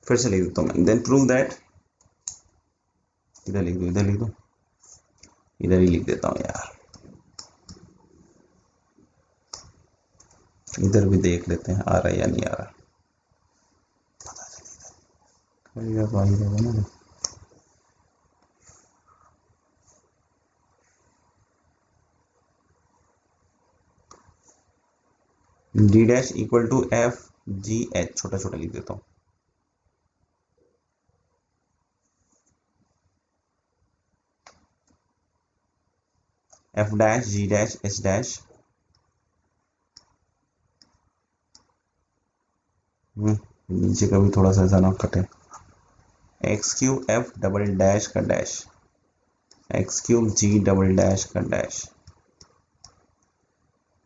[SPEAKER 1] फिर से लिख देता हूँ मैं, देन प्रूव दैट, इधर लिख दो इधर लिख दो, इधर ही लिख देता हूँ यार, इधर भी देख लेते हैं आ रहा है या नहीं आ रहा, पता चले इधर तो आ ही रहेगा ना। D dash equal to f g h, छोटा छोटा लिख देता हूँ, f dash g dash h dash, नीचे का भी थोड़ा सा ऐसा ना कटे, x cube f double dash का dash, x cube g double dash का डैश,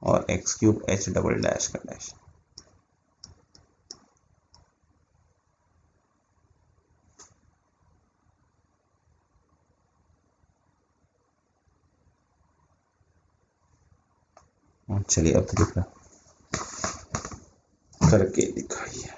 [SPEAKER 1] और x cube h double dash का डैश। चलिए अब तो दिख रहा, करके दिखाइए।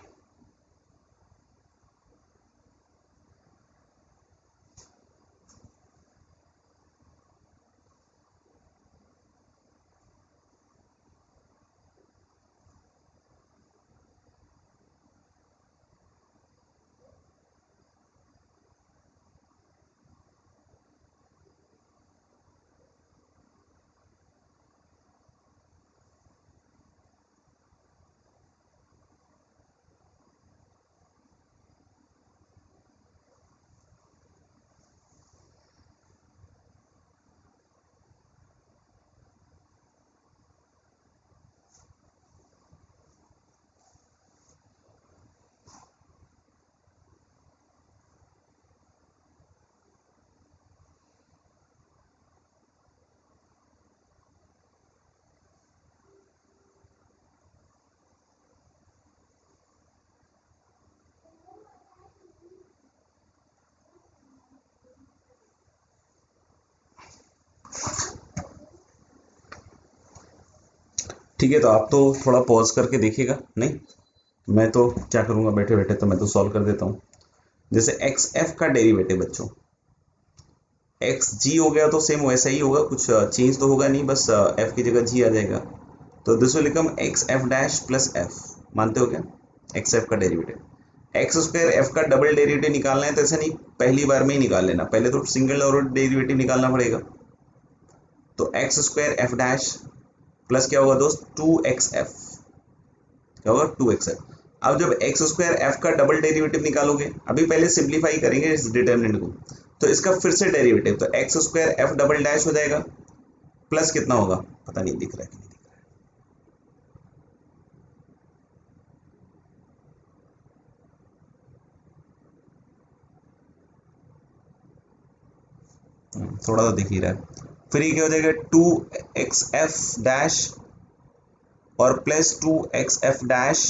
[SPEAKER 1] ठीक है, तो आप तो थोड़ा पॉज करके देखिएगा, नहीं मैं तो क्या करूंगा, बैठे बैठे तो मैं तो सॉल्व कर देता हूँ। जैसे एक्स एफ का डेरिवेटिव बच्चों, एक्स जी हो गया तो सेम वैसा ही होगा, कुछ चेंज तो होगा नहीं, बस एफ की जगह जी आ जाएगा, तो this will become x F dash plus F, मानते हो क्या, एक्स एफ का डेरिवेटिव, एक्स स्क्वायर एफ का डबल डेरिवेटिव निकालना है तो ऐसा नहीं पहली बार में ही निकाल लेना, पहले तो सिंगल और डेरिवेटिव निकालना पड़ेगा, तो x square F dash plus क्या होगा दोस्त 2xf, क्या होगा 2xf। अब जब एक्स स्क्वायर एफ का डबल डेरिवेटिव निकालोगे, अभी पहले सिंप्लीफाई करेंगे इस डिटर्मिनेंट को, तो इसका फिर से डेरिवेटिव, तो x square F double dash हो जाएगा, प्लस कितना होगा पता नहीं दिख रहा है कि नहीं दिख रहा है, थोड़ा सा दिख ही रहा है। फिर ये क्या हो जाएगा 2xf डैश और प्लस 2xf डैश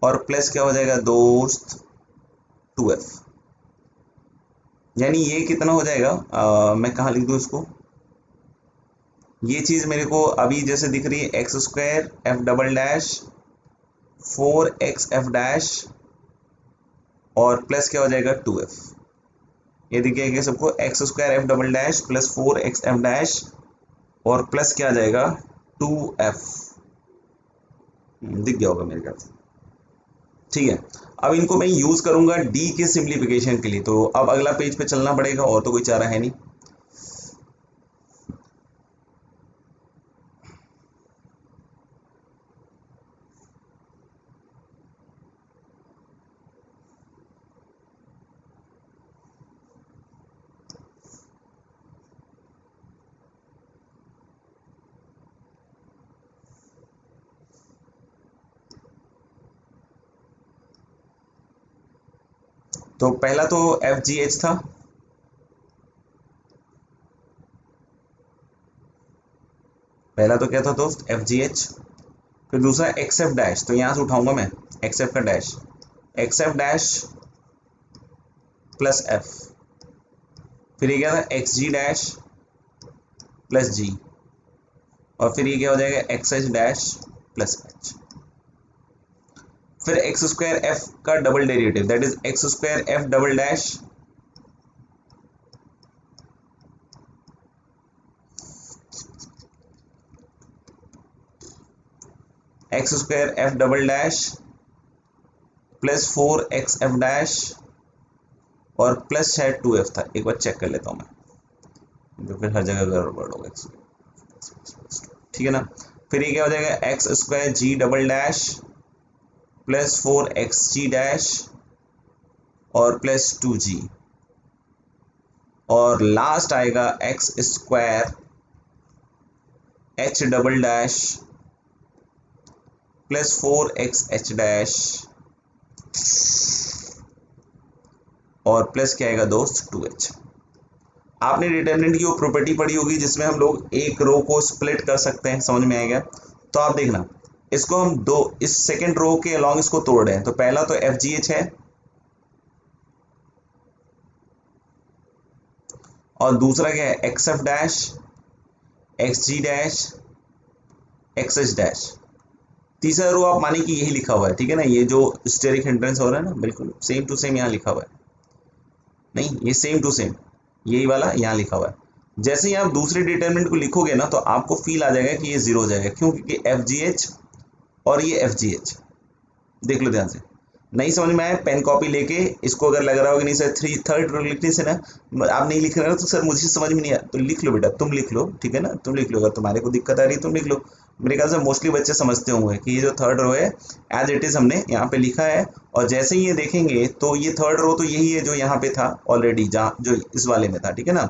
[SPEAKER 1] और प्लस क्या हो जाएगा दोस्त 2f। यानी ये कितना हो जाएगा, मैं कहाँ लिख दूँ इसको, ये चीज मेरे को अभी जैसे दिख रही है x square F double dash 4x f dash और प्लस क्या हो जाएगा 2f। ये दिखेगा सबको x square F double dash plus 4x f dash और प्लस क्या आ जाएगा 2f। दिख गया होगा मेरे ख्याल से, ठीक है। अब इनको मैं यूज करूंगा डी के सिंप्लीफिकेशन के लिए, तो अब अगला पेज पे चलना पड़ेगा, और तो कोई चारा है नहीं। तो पहला तो एफ जी एच था, पहला तो क्या था दोस्त एफ जी एच। फिर दूसरा एक्स एफ डैश, तो यहां से उठाऊंगा मैं एक्स एफ का dash, x F dash plus F. फिर ये क्या था एक्स जी डैश प्लस जी, और फिर ये क्या हो जाएगा x h dash plus H. फिर एक्स स्क्वायर एफ का double derivative, that is x square F double dash x square F double dash plus 4x f dash और प्लस शायद 2f था, एक बार चेक कर लेता हूं मैं, तो फिर हर जगह गड़बड़ होगा, ठीक है ना। फिर ये क्या हो जाएगा x square g double dash plus 4xg dash और प्लस 2g, और लास्ट आएगा x square h double dash plus 4xh dash और प्लस क्या आएगा दोस्त 2h। आपने डिटर्मिनेंट की वो प्रॉपर्टी पढ़ी होगी जिसमें हम लोग एक रो को स्प्लिट कर सकते हैं, समझ में आएगा। तो आप देखना इसको हम दो, इस सेकंड रो के अलॉन्ग इसको तोड़ रहे हैं, तो पहला तो एफ जी एच है और दूसरा क्या है x F dash x g dash x h dash. तीसरा रो आप माने कि यही लिखा हुआ है, ठीक है ना, ये जो स्टेरिक हिंड्रेंस हो रहा है ना बिल्कुल सेम टू सेम यहाँ लिखा हुआ है, नहीं ये सेम टू सेम यही वाला यहाँ लिखा हुआ है। जैसे ही आप दूसरे डिटरमिनेंट को लिखोगे ना तो आपको फील आ जाएगा कि ये जीरो हो जाएगा, क्यों, क्योंकि एफ जी एच और ये एफ जी एच, देख लो ध्यान से। नहीं समझ में आया पेन कॉपी लेके इसको अगर लग रहा होगा नहीं सर थर्ड रो लिखने से ना आप नहीं लिख रहे हो तो सर मुझे समझ में नहीं आया, तो लिख लो बेटा, तुम लिख लो, ठीक है ना, तुम लिख लो, अगर तुम्हारे को दिक्कत आ रही है तुम लिख लो। मेरे ख्याल से मोस्टली बच्चे समझते होंगे कि ये जो थर्ड रो है एज इट इज हमने यहाँ पे लिखा है, और जैसे ही ये देखेंगे तो ये थर्ड रो तो यही है जो यहाँ पे था ऑलरेडी, जहाँ जो इस वाले में था, ठीक है ना।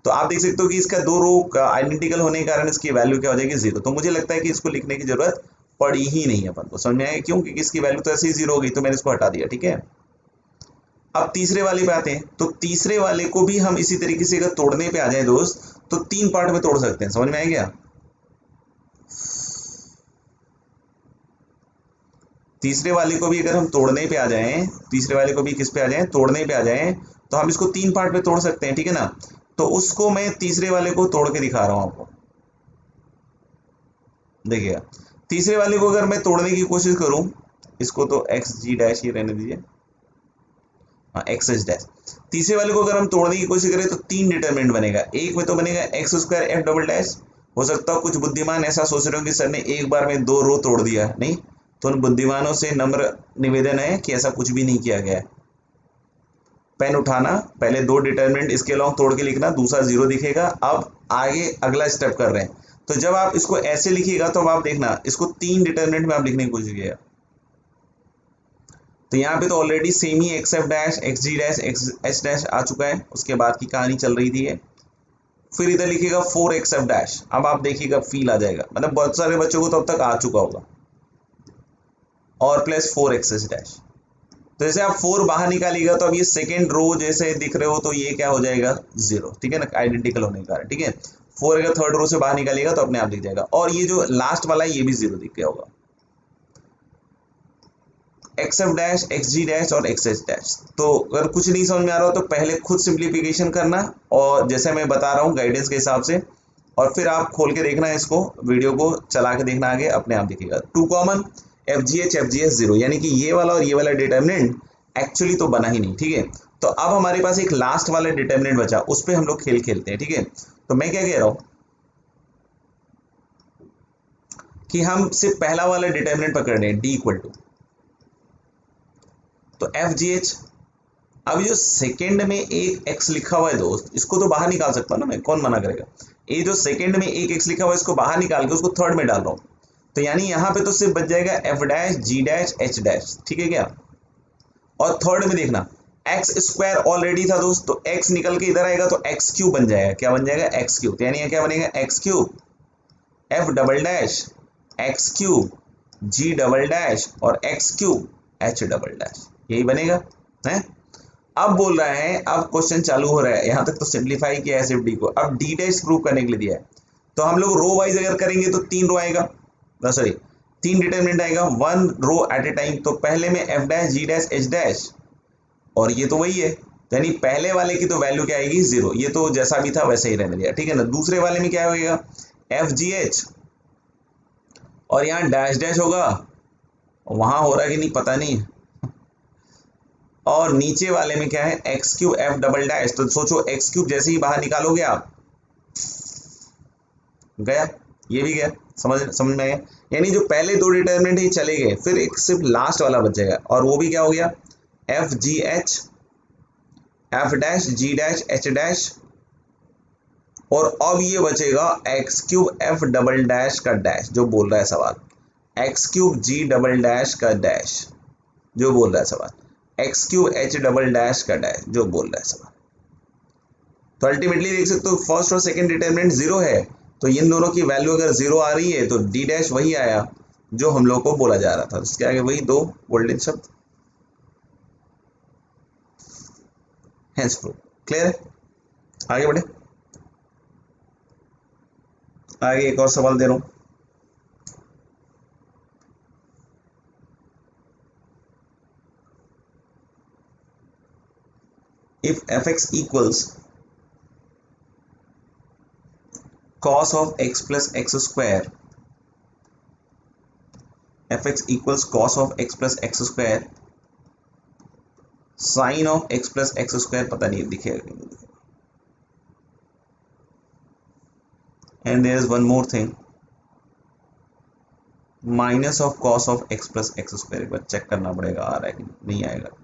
[SPEAKER 1] तो आप देख सकते हो कि इसका दो रो का आइडेंटिकल होने के कारण इसकी वैल्यू क्या हो जाएगी जीरो। तो मुझे लगता है कि इसको लिखने की जरूरत पड़ी ही नहीं है अपन को, समझ में आएगा क्यों, क्योंकि इसकी वैल्यू तो ऐसे ही जीरो हो गई, तो मैंने इसको हटा दिया, ठीक है। अब तीसरे वाले पे आते हैं, तो तीसरे वाले को भी हम इसी तरीके से अगर तोड़ने पे आ जाए दोस्त तो तीन पार्ट में तोड़ सकते हैं, समझ में आएगा। तीसरे वाले को भी अगर हम तोड़ने पे आ जाएं, तीसरे वाले को भी किस पे आ जाएं, तोड़ने पे आ जाएं, तो हम इसको तीन पार्ट में तोड़ सकते हैं, ठीक है ना। तो उसको मैं तीसरे वाले को तोड़ के दिखा रहा हूं आपको, देखिएगा। तीसरे वाले को अगर मैं तोड़ने की कोशिश करूं, इसको तो एक्स जी डैश ही रहने दीजिए, हाँ एक्स एच डैश। तीसरे वाले को अगर हम तोड़ने की कोशिश करें तो तीन डिटरमिनेंट बनेगा, एक में तो बनेगा x square F double dash. हो सकता है कुछ बुद्धिमान ऐसा सोच रहे हो कि सर ने एक बार में दो रो तोड़ दिया, नहीं, तो उन बुद्धिमानों से नम्र निवेदन है कि ऐसा कुछ भी नहीं किया गया है। पेन उठाना, पहले दो डिटरमिनेंट इसके लॉन्ग तोड़ के लिखना, दूसरा जीरो दिखेगा। अब आगे अगला स्टेप कर रहे हैं, तो जब आप इसको ऐसे लिखिएगा तो अब आप देखना इसको 3 डिटर्मिनेंट में आप लिखने की कोशिश कीजिएगा, तो यहाँ पे तो ऑलरेडी सेम ही x F dash x g dash x h dash आ चुका है, उसके बाद की कहानी चल रही थी है। फिर इधर लिखिएगा 4 एक्स एफ डैश, अब आप देखिएगा फील आ जाएगा, मतलब बहुत सारे बच्चों को तो अब तक आ चुका होगा, और प्लस 4 एक्स एच डैश। तो जैसे आप 4 बाहर निकालिएगा तो अब ये सेकेंड रो जैसे दिख रहे हो तो ये क्या हो जाएगा 0, ठीक है ना, आइडेंटिकल होने के कारण, ठीक है। 4 अगर थर्ड रो से बाहर निकालिएगा तो अपने आप दिख जाएगा, और ये जो लास्ट वाला है ये भी 0 दिख गया होगा, x F dash x g dash और एक्स एच डैश। तो अगर कुछ नहीं समझ में आ रहा हो तो पहले खुद सिंप्लीफिकेशन करना, और जैसे मैं बता रहा हूँ गाइडेंस के हिसाब से, और फिर आप खोल के देखना है इसको, वीडियो को चला के देखना, आगे अपने आप दिखेगा। 2 कॉमन एफ जी एच 0, यानी कि ये वाला और ये वाला डिटर्मिनेंट एक्चुअली तो बना ही नहीं, ठीक है। तो अब हमारे पास एक लास्ट वाला डिटर्मिनेंट बचा, उस पर हम लोग खेल खेलते हैं, ठीक है। तो मैं क्या कह रहा हूँ कि हम सिर्फ पहला वाला डिटर्मिनेंट पकड़ रहे हैं, डी इक्वल टू, तो एफ जी एच। अब जो सेकेंड में एक एक्स लिखा हुआ है दोस्त, इसको तो बाहर निकाल सकता हूँ ना मैं, कौन मना करेगा। ये जो सेकेंड में एक एक्स लिखा हुआ है इसको बाहर निकाल के उसको थर्ड में डाल रहा हूँ, तो यानी यहाँ पे तो सिर्फ बच जाएगा F dash g dash h dash, ठीक है क्या। और थर्ड में देखना एक्स स्क्वायर ऑलरेडी था दोस्त, तो एक्स निकल के इधर आएगा तो एक्स क्यूब बन जाएगा, क्या बन जाएगा एक्स क्यूब, यानी क्या बनेगा x cube f double dash x cube g double dash और x cube h double dash, यही बनेगा है। अब बोल रहा है, अब क्वेश्चन चालू हो रहा है, यहां तक तो सिंप्लीफाई किया है सिर्फ डी को, अब डी डैश प्रूव करने के लिए दिया है। तो हम लोग रो वाइज अगर करेंगे तो 3 रो आएगा, सॉरी 3 डिटर्मिनेंट आएगा, 1 रो एट ए टाइम। तो पहले में F dash g dash h dash, और ये तो वही है, यानी पहले वाले की तो वैल्यू क्या आएगी 0, ये तो जैसा भी था वैसे ही रहने दिया, ठीक है ना। दूसरे वाले में क्या होगा एफ जी एच, और यहाँ डैश डैश होगा, वहां हो रहा है कि नहीं पता नहीं, और नीचे वाले में क्या है x cube f double dash. तो सोचो एक्स क्यूब जैसे ही बाहर निकालोगे आप, गया, ये भी गया, समझ में आया। यानी जो पहले 2 डिटर्मिनेंट ही चले गए, फिर एक सिर्फ लास्ट वाला बच जाएगा, और वो भी क्या हो गया f g h f dash g dash h dash, और अब ये बचेगा x cube f double dash का डैश, जो बोल रहा है सवाल, x cube g double dash का डैश, जो बोल रहा है सवाल, x cube h double dash का डैश, जो बोल रहा है सवाल। तो अल्टीमेटली देख सकते हो फर्स्ट और सेकंड डिटर्मिनेंट 0 है, तो इन दोनों की वैल्यू अगर 0 आ रही है तो डी डैश वही आया जो हम लोग को बोला जा रहा था, उसके आगे वही 2 गोल्डन शब्द, हेंस प्रूव। क्लियर है, आगे बढ़े, आगे एक और सवाल दे रहा हूं। If f x equals cos of x plus x square, fx equals cos of x plus x square, sin of x plus x square, पता नहीं दिखेगा, and there is one more thing, minus of cos of x plus x square, एक बार check करना पड़ेगा आ रहा है कि नहीं आएगा।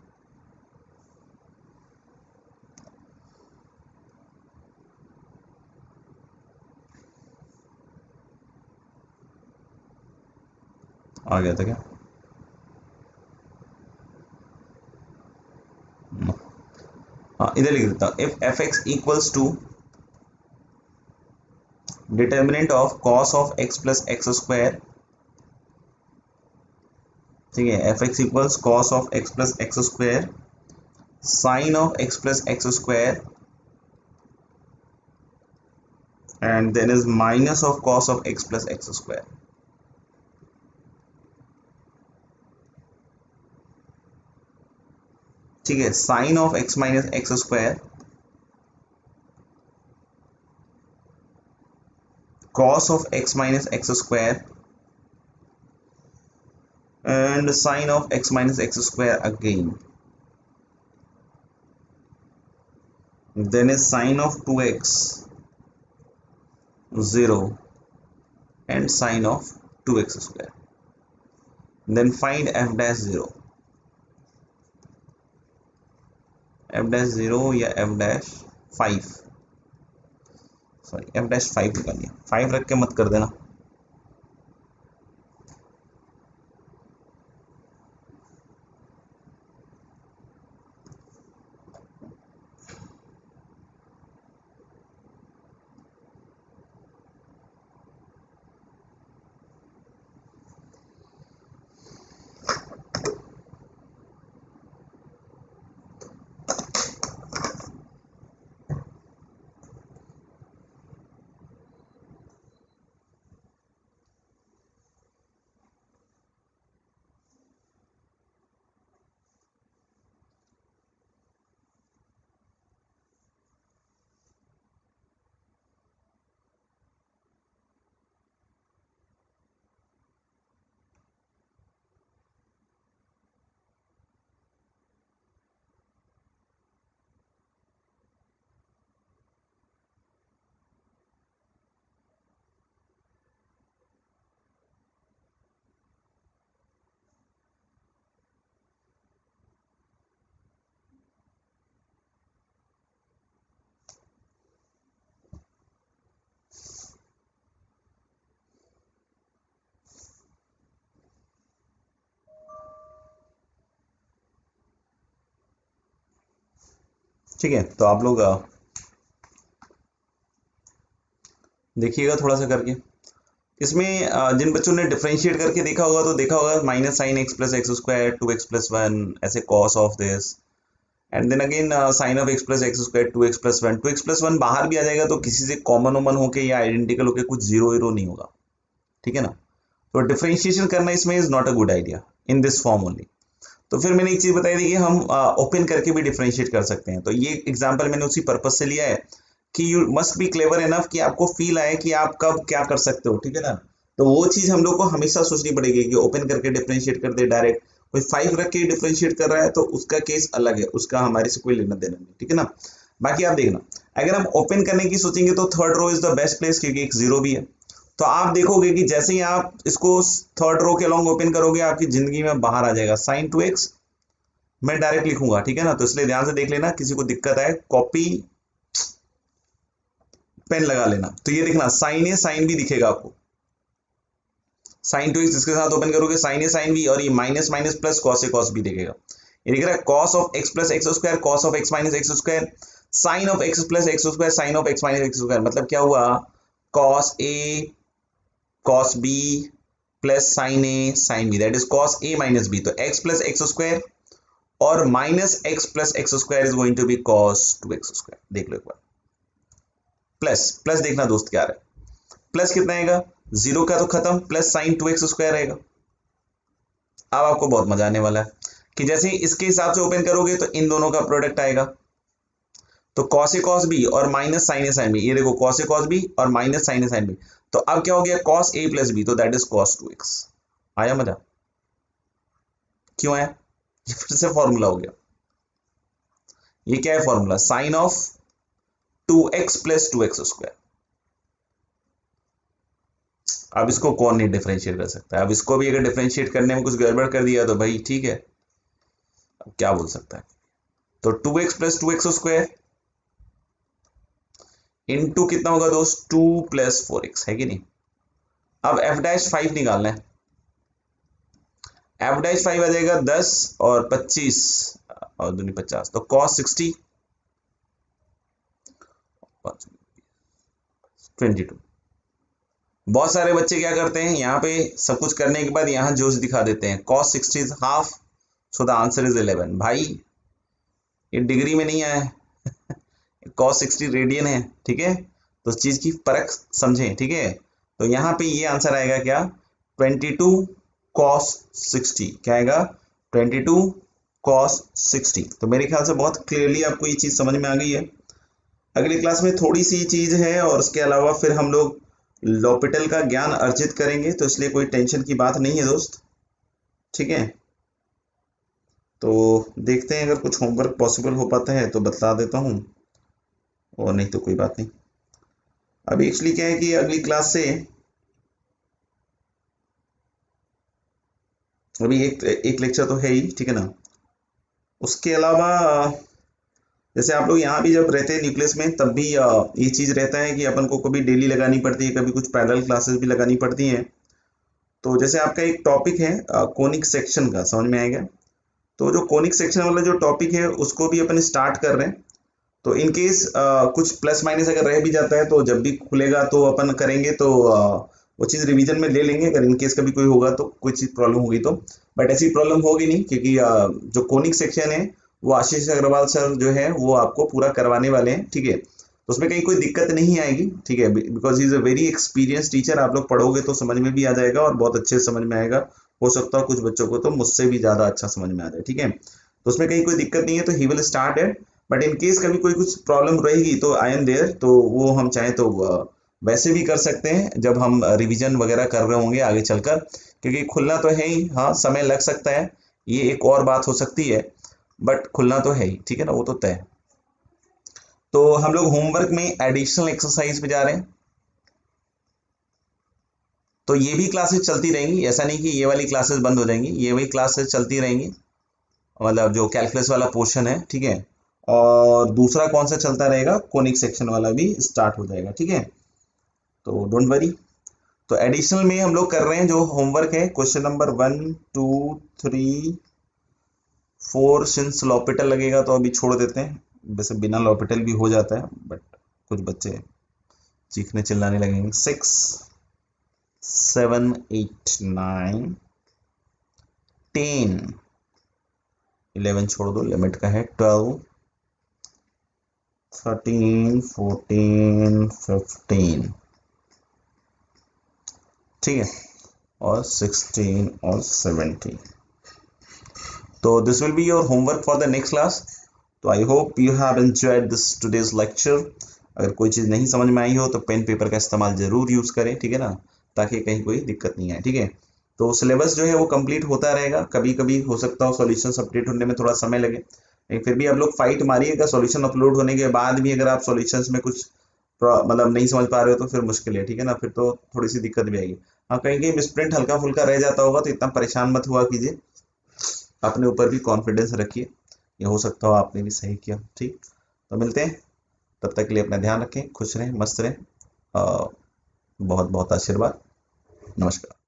[SPEAKER 1] आ गया था क्या, हाँ इधर लिख देता हूँ, if f x equals to determinant of cos of x plus x square, ठीक है, f x equals cos of x plus x square, sin of x plus x square, and then is minus of cos of x plus x square। ठीक है, sine of x minus x square, cos of x minus x square, and sin of x minus x square again, then is sin of 2x 0 and sin of 2x square, then find f dash 0, f dash 0 या f dash 5, sorry F dash 5 निकालिए, 5 रख के मत कर देना। ठीक है, तो आप लोग देखिएगा थोड़ा सा करके। इसमें जिन बच्चों ने डिफरेंशिएट करके देखा होगा तो देखा होगा minus sine x plus x square, 2x plus 1, ऐसे cos of this, and then again sine of x plus x square, 2x plus 1। 2x plus 1 बाहर भी आ जाएगा तो किसी से कॉमन वॉमन होके या आइडेंटिकल होके कुछ जीरो हीरो नहीं होगा, ठीक है ना। तो डिफरेंशिएशन करना इसमें is not a good idea in this form only. तो फिर मैंने एक चीज बताई थी कि हम ओपन करके भी डिफरेंशिएट कर सकते हैं। तो ये एग्जांपल मैंने उसी पर्पज से लिया है कि you must be clever enough कि आपको फील आए कि आप कब क्या कर सकते हो, ठीक है ना। तो वो चीज हम लोग को हमेशा सोचनी पड़ेगी कि ओपन करके डिफरेंशिएट कर दे डायरेक्ट। कोई 5 रख के डिफरेंशिएट कर रहा है तो उसका केस अलग है, उसका हमारे से कोई लेना देना नहीं, ठीक है ना। बाकी आप देखना, अगर हम ओपन करने की सोचेंगे तो third row is the best place, क्योंकि एक जीरो भी है। तो आप देखोगे कि जैसे ही आप इसको थर्ड रो के अलॉन्ग ओपन करोगे आपकी जिंदगी में बाहर आ जाएगा साइन 2x। मैं डायरेक्ट लिखूंगा, ठीक है ना, तो इसलिए ध्यान से देख लेना, किसी को दिक्कत आए कॉपी पेन लगा लेना। तो ये देखना साइन ए साइन भी दिखेगा आपको, साइन 2x इसके साथ ओपन करोगे साइन ए साइन भी, और ये minus minus plus cos a cos भी दिखेगा। ये दिख रहा है cos of x plus x square, cos of x minus x square, sine of x plus x square, sine of x minus x square. मतलब क्या हुआ, cos a cos b plus sine a sine b, that is cos a minus b. तो x plus x square और minus x plus x square is going to be cos 2x square. देख लो एक बार, plus plus देखना दोस्त क्या आ रहा है, प्लस कितना आएगा, जीरो का तो खत्म, प्लस साइन 2x स्क्वायर आएगा। अब आपको बहुत मजा आने वाला है कि जैसे ही इसके हिसाब से ओपन करोगे तो इन दोनों का प्रोडक्ट आएगा, तो कॉस ए कॉस बी और minus sign a sine B. ये देखो कॉस ए कॉस बी और minus sign a sine B. तो अब क्या हो गया, कॉस ए प्लस बी, तो दैट इज कॉस 2x। आया मजा, क्यों आया, ये फिर से फॉर्मूला हो गया। ये क्या है formula, sine of 2x plus 2x square. अब इसको कौन नहीं डिफरेंशिएट कर सकता है, अब इसको भी अगर डिफरेंशिएट करने में कुछ गड़बड़ कर दिया तो भाई ठीक है, अब क्या बोल सकता है। तो 2x plus 2x square into कितना होगा दोस्त, 2 प्लस 4x, है कि नहीं। अब f डैश 5 निकालना है, f डैश 5 आ जाएगा 10 और 25 और दूनी 50, तो cos 60 22। बहुत सारे बच्चे क्या करते हैं, यहाँ पे सब कुछ करने के बाद यहाँ जोश दिखा देते हैं, cos 60 is half, so the answer is 11। भाई ये डिग्री में नहीं आया है cos 60 रेडियन है, ठीक है, तो उस चीज की फर्क समझें, ठीक है। तो यहाँ पे ये आंसर आएगा क्या, 22 cos 60, क्या आएगा 22 cos 60। तो मेरे ख्याल से बहुत क्लियरली आपको ये चीज समझ में आ गई है। अगली क्लास में थोड़ी सी चीज है और उसके अलावा फिर हम लोग लॉपिटल का ज्ञान अर्जित करेंगे, तो इसलिए कोई टेंशन की बात नहीं है दोस्त, ठीक है। तो देखते हैं अगर कुछ होमवर्क पॉसिबल हो पाता है तो बता देता हूँ, और नहीं तो कोई बात नहीं। अभी एक्चुअली क्या है कि अगली क्लास से अभी एक एक लेक्चर तो है ही, ठीक है ना। उसके अलावा जैसे आप लोग यहाँ भी जब रहते हैं न्यूक्लियस में, तब भी ये चीज़ रहता है कि अपन को कभी डेली लगानी पड़ती है, कभी कुछ पैरेलल क्लासेस भी लगानी पड़ती हैं। तो जैसे आपका एक टॉपिक है कोनिक सेक्शन का, समझ में आएगा। तो जो कोनिक सेक्शन वाला जो टॉपिक है उसको भी अपन स्टार्ट कर रहे हैं। तो इन केस कुछ प्लस माइनस अगर रह भी जाता है तो जब भी खुलेगा तो अपन करेंगे, तो वो चीज़ रिवीजन में ले लेंगे अगर इन केस कभी कोई होगा तो, कोई चीज़ प्रॉब्लम होगी तो। बट ऐसी प्रॉब्लम होगी नहीं, क्योंकि जो कोनिक सेक्शन है वो आशीष अग्रवाल सर जो है वो आपको पूरा करवाने वाले हैं, ठीक है। तो उसमें कहीं कोई दिक्कत नहीं आएगी, ठीक है, because he is a very experience teacher. आप लोग पढ़ोगे तो समझ में भी आ जाएगा और बहुत अच्छे से समझ में आएगा। हो सकता है कुछ बच्चों को तो मुझसे भी ज़्यादा अच्छा समझ में आ जाए, ठीक है। तो उसमें कहीं कोई दिक्कत नहीं है, तो he will start it. But in case कभी कोई कुछ प्रॉब्लम रहेगी तो आई एम देयर, तो वो हम चाहें तो वैसे भी कर सकते हैं जब हम रिवीजन वगैरह कर रहे होंगे आगे चलकर, क्योंकि खुलना तो है ही, हाँ समय लग सकता है, ये एक और बात हो सकती है, बट खुलना तो है ही, ठीक है ना, वो तो तय। तो हम लोग होमवर्क में एडिशनल एक्सरसाइज पे जा रहे हैं। तो ये भी क्लासेस चलती रहेंगी, ऐसा नहीं कि ये वाली क्लासेस बंद हो जाएंगी, ये वही क्लासेस चलती रहेंगी, मतलब जो कैलकुलस वाला पोर्शन है, ठीक है। और दूसरा कौन सा चलता रहेगा, कोनिक सेक्शन वाला भी स्टार्ट हो जाएगा, ठीक है। तो डोंट वरी। तो एडिशनल में हम लोग कर रहे हैं जो होमवर्क है, क्वेश्चन नंबर 1 2 3 4। सिंस लॉपिटल लगेगा तो अभी छोड़ देते हैं, वैसे बिना लॉपिटल भी हो जाता है, बट कुछ बच्चे चीखने चिल्लाने लगेंगे। 6 7 8 9 10 11 छोड़ दो, लिमिट का है। 12 13 14 15, ठीक है, और 16 और 17। तो this will be your homework for the next class. तो I hope you have enjoyed this today's lecture. अगर कोई चीज़ नहीं समझ में आई हो तो पेन पेपर का इस्तेमाल जरूर यूज़ करें, ठीक है ना, ताकि कहीं कोई दिक्कत नहीं आए, ठीक है। तो सिलेबस जो है वो कंप्लीट होता रहेगा, कभी कभी हो सकता हो सॉल्यूशंस अपडेट होने में थोड़ा समय लगे, लेकिन फिर भी आप लोग फाइट मारिएगा। सॉल्यूशन अपलोड होने के बाद भी अगर आप सॉल्यूशंस में कुछ मतलब नहीं समझ पा रहे हो तो फिर मुश्किल है, ठीक है ना, फिर तो थोड़ी सी दिक्कत भी आएगी। हाँ, कहीं कहीं मिसप्रिंट हल्का फुल्का रह जाता होगा तो इतना परेशान मत हुआ कीजिए, अपने ऊपर भी कॉन्फिडेंस रखिए, ये हो सकता हो आपने भी सही किया, ठीक। तो मिलते हैं, तब तक के लिए अपना ध्यान रखें, खुश रहें, मस्त रहें, बहुत बहुत आशीर्वाद। नमस्कार।